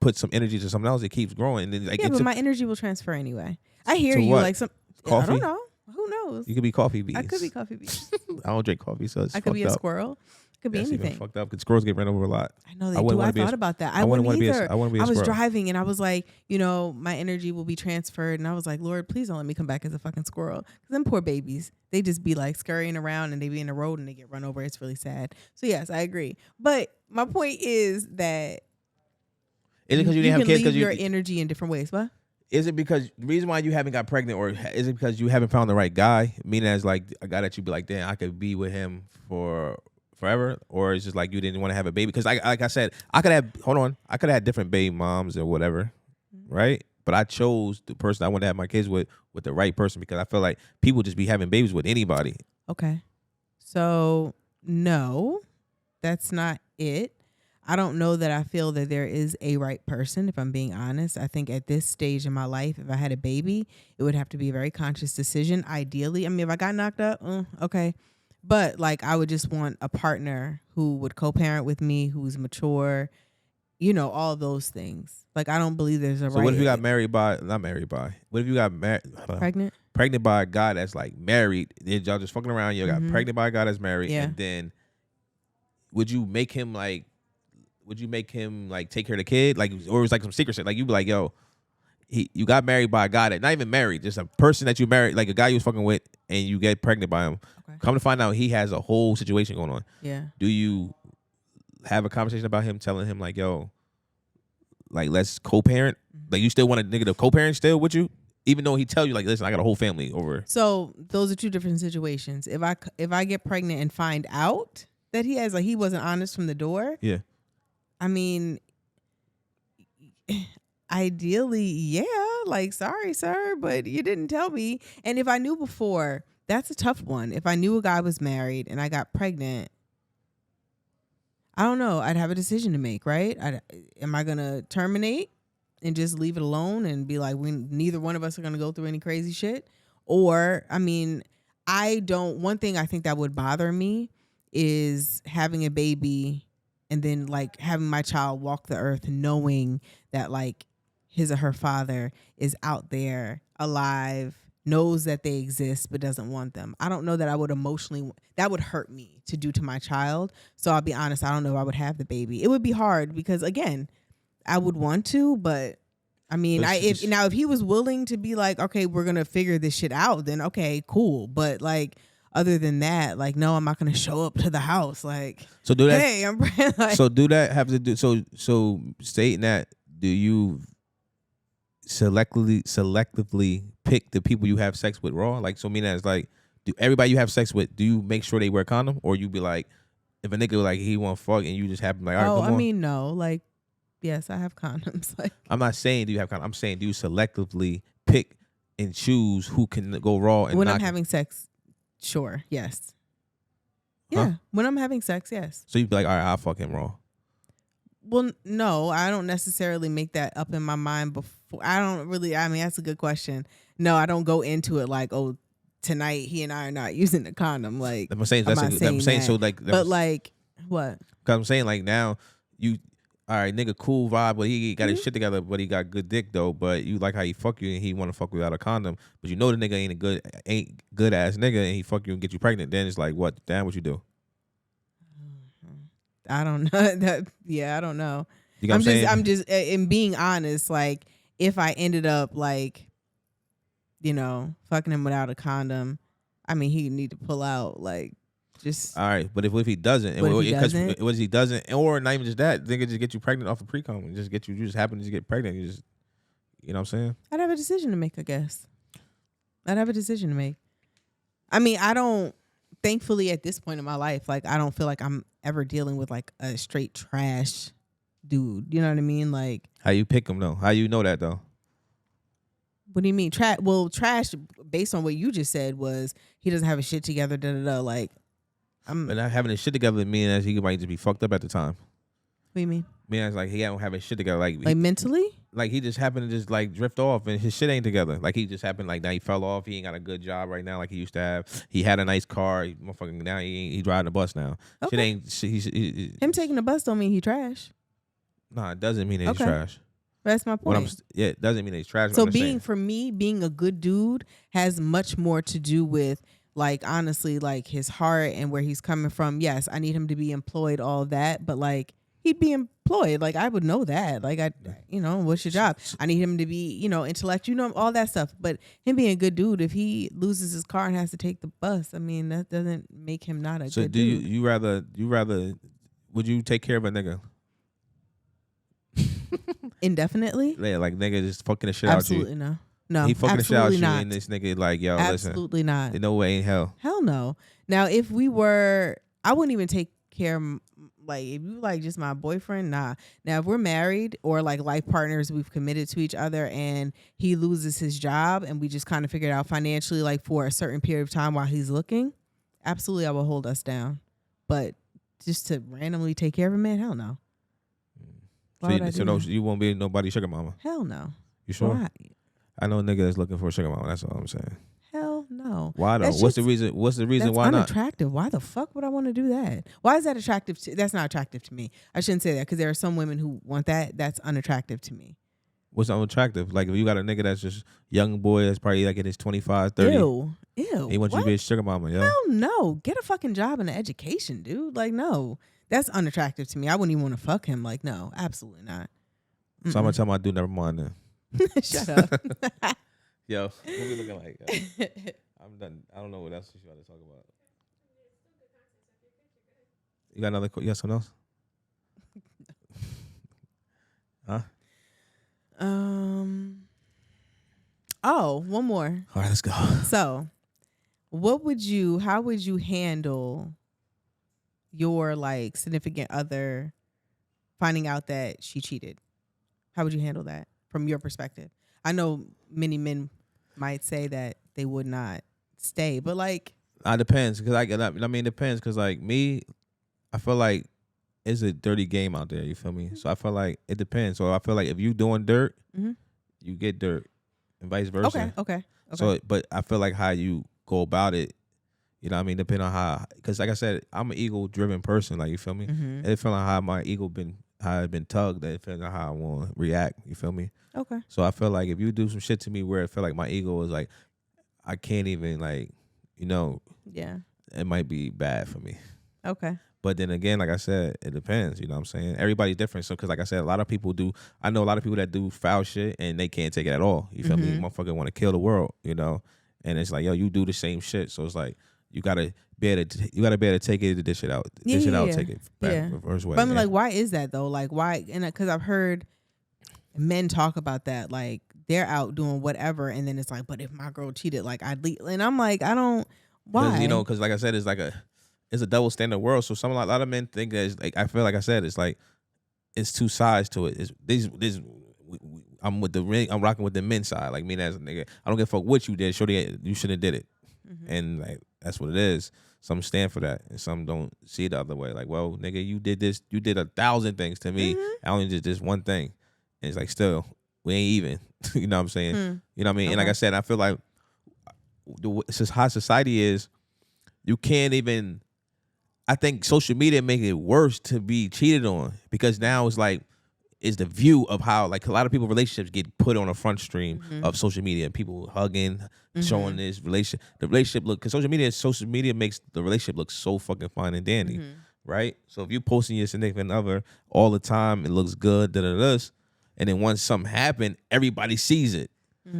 put some energy to something else, it keeps growing. And but my energy will transfer anyway. I hear you. What? Like some Coffee? I don't know. Who knows? You could be coffee beans. I could be coffee beans. I don't drink coffee, so it's I could be a up. squirrel. It could be anything. Even fucked up because squirrels get ran over a lot. I know they do. I thought about that. I wouldn't either. I want to be a I was squirrel. driving and I was like, my energy will be transferred. And I was like, Lord, please don't let me come back as a fucking squirrel. Because them poor babies, they just be like scurrying around and they be in the road and they get run over. It's really sad. So yes, I agree. But my point is that is it because you didn't have kids? Because your energy in different ways. What? Is it because the reason why you haven't got pregnant, or is it because you haven't found the right guy? Meaning as like a guy that you be like, damn, I could be with him for forever, or it's just like you didn't want to have a baby? Because like I said, I could have had different baby moms or whatever, right? But I chose the person I want to have my kids with the right person because I feel like people just be having babies with anybody. Okay, so no, that's not it. I don't know that I feel that there is a right person, if I'm being honest. I think at this stage in my life, if I had a baby, it would have to be a very conscious decision. Ideally, I mean, if I got knocked up, okay. But like, I would just want a partner who would co-parent with me, who's mature, all those things. Like, I don't believe there's a right. So what if you got what if you got pregnant by a guy that's like married? Y'all just fucking around. You got pregnant by a guy that's married. Yeah. And then would you make him like take care of the kid? Like, or it was like some secret shit. Like you be like, yo, you got married by a guy that not even married, just a person that you married, like a guy you was fucking with, and you get pregnant by him. Okay. Come to find out he has a whole situation going on. Yeah. Do you have a conversation about him, telling him like, yo, like let's co-parent? Like you still want a nigga to co-parent still with you? Even though he tell you like, listen, I got a whole family over. So those are two different situations. If I get pregnant and find out that he wasn't honest from the door. Yeah. I mean, ideally, yeah, like, sorry, sir, but you didn't tell me. And if I knew before, that's a tough one. If I knew a guy was married and I got pregnant, I don't know. I'd have a decision to make, right? Am I going to terminate and just leave it alone and be like, neither one of us are going to go through any crazy shit? Or, I mean, one thing I think that would bother me is having a baby and then like having my child walk the earth knowing that like his or her father is out there alive, knows that they exist but doesn't want them. I don't know that I would emotionally, that would hurt me to do to my child. So I'll be honest, I don't know if I would have the baby. It would be hard because again, I would want to, but I mean, if he was willing to be like, okay, we're gonna figure this shit out, then okay, cool. But like, other than that, like, no, I'm not gonna show up to the house. Like, so do that. Hey, I'm like, so do that have to do so stating that, do you selectively pick the people you have sex with raw? Like, so meaning as like, do everybody you have sex with, do you make sure they wear a condom, or you be like, if a nigga like he want fuck and you just happen like, all right, come on. I mean, no, like, yes, I have condoms. Like, I'm not saying do you have condoms. I'm saying do you selectively pick and choose who can go raw and when not I'm having sex, sure, yes. Yeah, Huh? when I'm having sex, yes. So you'd be like, all right, I'll fuck him raw. Well, no, I don't necessarily make that up in my mind before. I don't really, I mean, that's a good question. No, I don't go into it like, oh, tonight he and I are not using the condom. Like, I'm saying I'm that's not I'm saying saying that. so like, But like, what? Because I'm saying like now you, all right, nigga, cool vibe, but he got his shit together, but he got good dick though. But you like how he fuck you and he want to fuck without a condom, but you know the nigga ain't good ass nigga and he fuck you and get you pregnant. Then it's like, what? Damn, what you do? I don't know. I don't know. You know what I'm saying? I'm just in being honest. Like, if I ended up like, you know, fucking him without a condom, I mean, he need to pull out. Like, just all right, but if he doesn't, what if he doesn't? What if he doesn't, or not even just that, nigga just get you pregnant off a pre-com and just get you just happen to just get pregnant. You just, you know what I'm saying? I'd have a decision to make, I guess. I'd have a decision to make. I mean, I don't. Thankfully, at this point in my life, like, I don't feel like I'm ever dealing with like a straight trash dude. You know what I mean? Like, How you pick him though? How you know that though? what do you mean? Trash, based on what you just said, was he doesn't have his shit together. Da da da. Like, But not having his shit together meaning that he might just be fucked up at the time. What do you mean? Meaning it's like he don't have his shit together. Like Mentally? like he just happened to just like drift off and his shit ain't together. Like he just happened like now he fell off. He ain't got a good job right now like he used to have. He had a nice car. Motherfucking now he driving the bus now. Okay. Him taking the bus don't mean he trash. Nah, it doesn't mean that he's trash. That's my point. It doesn't mean that he's trash. So for me, being a good dude has much more to do with like, honestly, like his heart and where he's coming from. Yes, I need him to be employed, all that, but like, he'd be employed. Like, I would know that. Like, what's your job? I need him to be, intellect, all that stuff. But him being a good dude, if he loses his car and has to take the bus, I mean, that doesn't make him not a good dude. So you rather, would you take care of a nigga? Indefinitely? Yeah, like nigga just fucking the shit out you. Absolutely no. No, he fucking the shit out you not. and this nigga like, yo, absolutely listen. Not. No way in hell. Hell no. Now, if we were, I wouldn't even take care of, like, if you like just my boyfriend, nah. Now, if we're married or like life partners, we've committed to each other and he loses his job and we just kind of figured out financially, like for a certain period of time while he's looking, absolutely I will hold us down. But just to randomly take care of a man, hell no. So you won't be nobody's sugar mama? Hell no. You sure? Why? I know a nigga that's looking for a sugar mama. That's all I'm saying. Hell no. Why though? What's the reason? What's the reason why not? That's unattractive. Why the fuck would I want to do that? Why is that attractive? That's not attractive to me. I shouldn't say that because there are some women who want that. That's unattractive to me. What's unattractive? Like if you got a nigga that's just young boy that's probably like in his 25, 30. Ew. He wants you to be a sugar mama, yo. Hell no. Get a fucking job and an education, dude. Like, no. That's unattractive to me. I wouldn't even want to fuck him. Like, no, absolutely not. So I'm gonna tell my dude, never mind then. Shut up. Yo, what we looking like? I'm done. I don't know what else you want to talk about. You got another? You got something else? Huh? Oh, one more. All right, let's go. So, how would you handle your like significant other finding out that she cheated? How would you handle that from your perspective? I know many men might say that they would not stay, but like, it depends because it depends because like me, I feel like it's a dirty game out there. You feel me? So I feel like it depends. So I feel like if you doing dirt, you get dirt, and vice versa. Okay. So, but I feel like how you go about it, You know what I mean? Depending on how, because like I said, I'm an ego driven person. Like, you feel me? Mm-hmm. It feel like how my ego how it been tugged. It feel like how I want to react. You feel me? Okay. So I feel like if you do some shit to me where it feel like my ego is like, I can't even like, you know, Yeah. it might be bad for me. Okay. But then again, like I said, it depends. You know what I'm saying? Everybody's different. So, because like I said, a lot of people do. I know a lot of people that do foul shit and they can't take it at all. You feel me? Motherfucker want to kill the world. You know, and it's like, yo, you do the same shit. So it's like you gotta be able to take it, dish it out, dish it out, take it back reverse way. But I mean, like, why is that though? Like, why? And because I've heard men talk about that, like they're out doing whatever, and then it's like, but if my girl cheated, like I'd leave, and I'm like, I don't. Why? You know, because like I said, it's a double standard world. So a lot of men think that it's like, I feel like I said, it's like it's two sides to it. It's this. I'm with the ring. I'm rocking with the men's side. Like, me as a nigga, I don't give a fuck what you did. Shorty, you shouldn't have did it. And like that's what it is. Some stand for that, and some don't see it the other way. Like, well, nigga, you did this. You did 1,000 things to me. I only did this one thing, and it's like, still, we ain't even. You know what I'm saying? You know what I mean? And like I said, I feel like it's just how society is. You can't even. I think social media make it worse to be cheated on, because now it's like, is the view of how, like, a lot of people relationships get put on a front stream of social media. People hugging, showing this relationship. The relationship look, because social media makes the relationship look so fucking fine and dandy, right? So if you posting your significant other all the time, it looks good, and then once something happened, everybody sees it.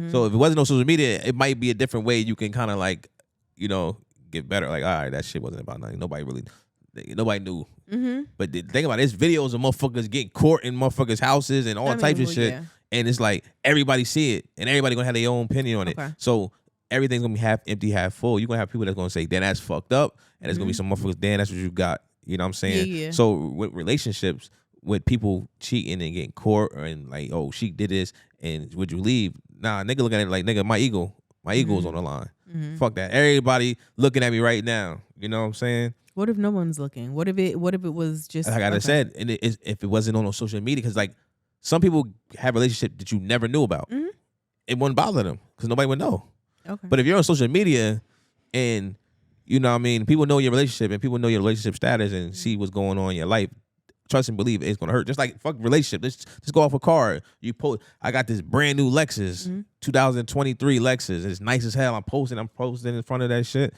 So if it wasn't on social media, it might be a different way you can kind of like, you know, get better. Like, all right, that shit wasn't about nothing. Nobody knew. But the thing about it, it's videos of motherfuckers getting caught in motherfuckers' houses and all types of shit. Yeah. And it's like, everybody see it, and everybody gonna have their own opinion on it. So everything's gonna be half empty, half full. You're gonna have people that's gonna say, damn, that's fucked up. And there's gonna be some motherfuckers, damn, that's what you got. You know what I'm saying? Yeah. So with relationships, with people cheating and getting caught, and like, oh, she did this, and would you leave? Nah, nigga looking at it like, nigga, my ego is on the line. Fuck that. Everybody looking at me right now. You know what I'm saying? What if no one's looking? What if it was just like I said, and if it wasn't on social media, because like some people have relationships that you never knew about, it wouldn't bother them because nobody would know. Okay. But if you're on social media and you know what I mean, people know your relationship and people know your relationship status and see what's going on in your life, trust and believe it's gonna hurt. Just like fuck relationship. Let's just go off a car. You post. I got this brand new Lexus, 2023 Lexus. It's nice as hell. I'm posting in front of that shit,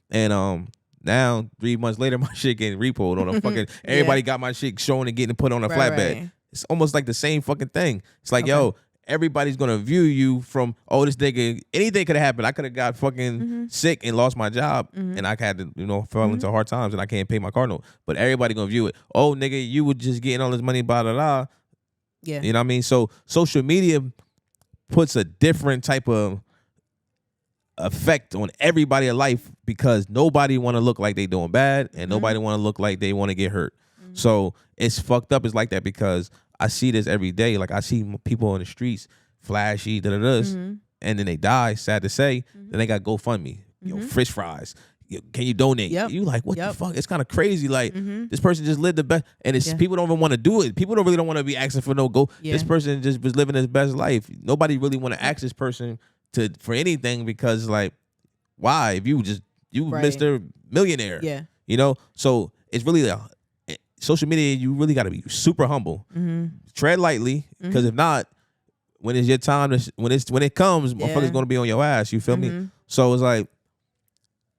and now 3 months later, my shit getting repoed on a fucking. Everybody got my shit shown and getting put on a flatbed. Right. It's almost like the same fucking thing. It's like, yo, everybody's gonna view you from, oh, this nigga. Anything could have happened. I could have got fucking sick and lost my job, and I had to, fell into hard times, and I can't pay my car note. But everybody gonna view it. Oh, nigga, you were just getting all this money, blah blah blah. Yeah, you know what I mean. So social media puts a different type of effect on everybody's life because nobody want to look like they doing bad and nobody want to look like they want to get hurt. So it's fucked up. It's like that because I see this every day. Like I see people on the streets, flashy, and then they die. Sad to say. Then they got GoFundMe. Yo, fish fries. Yo, can you donate? You like what the fuck? It's kind of crazy. Like this person just lived the best, and it's people don't even want to do it. People don't want to be asking for no go. This person just was living his best life. Nobody really want to ask this person for anything because like, why? If you Mr. Millionaire, So it's really social media. You really got to be super humble. Tread lightly, because if not, when it's your time, when it comes, motherfuckers gonna be on your ass. You feel me? So it's like,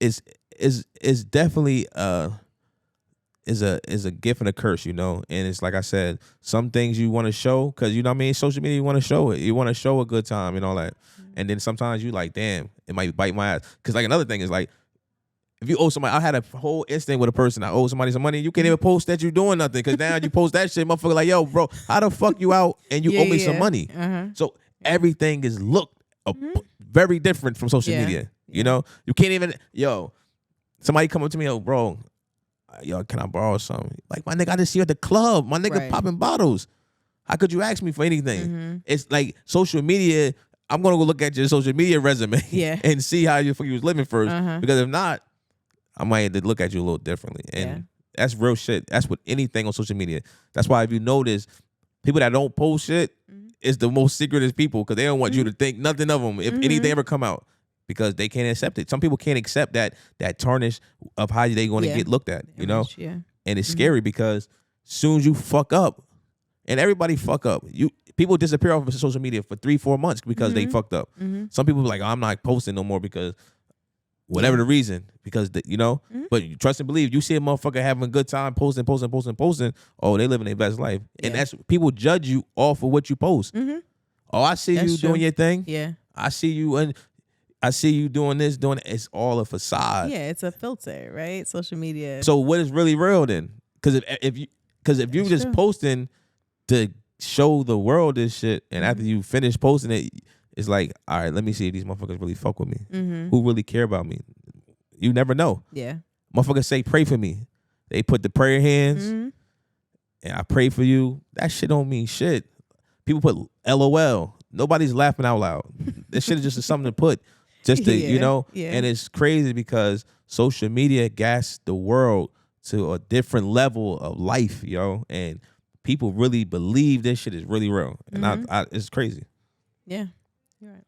it's definitely is a gift and a curse, and it's like I said, some things you want to show because you know what I mean. Social media, you want to show it. You want to show a good time and all that. And then sometimes you like, damn, it might bite my ass. Because like another thing is like, if you owe somebody, I had a whole incident with a person. I owe somebody some money. You can't even post that you're doing nothing because now you post that shit, motherfucker. Like, yo, bro, how the fuck you out and you owe me some money? So everything is looked very different from social media. You know, you can't even somebody come up to me, bro, can I borrow something? Like, my nigga, I just see you at the club. My nigga popping bottles. How could you ask me for anything? It's like social media. I'm gonna go look at your social media resume and see how you was living first. Because if not, I might have to look at you a little differently. And that's real shit. That's with anything on social media. That's why if you notice, people that don't post shit is the most secretive people because they don't want you to think nothing of them if anything ever come out. because they can't accept it. Some people can't accept that tarnish of how they going to get looked at, you know? Yeah. And it's scary because soon as you fuck up, and everybody fuck up, people disappear off of social media for 3-4 months because they fucked up. Some people be like, I'm not posting no more because whatever the reason, because you know. But you trust and believe, you see a motherfucker having a good time posting. Oh, they living their best life, and that's people judge you off of what you post. Oh, I see you doing your thing. Yeah, I see you and I see you doing this, doing it. It's all a facade. Yeah, it's a filter, right? Social media. So what is really real then? Because if you just posting to show the world this shit, and after you finish posting it, it's like, all right, let me see if these motherfuckers really fuck with me. Who really care about me? You never know. Yeah. Motherfuckers say, pray for me. They put the prayer hands, and I pray for you. That shit don't mean shit. People put LOL. Nobody's laughing out loud. This shit is just something to put, just to, you know? Yeah. And it's crazy because social media gas the world to a different level of life, yo. And people really believe this shit is really real. And I it's crazy. Yeah, you're right.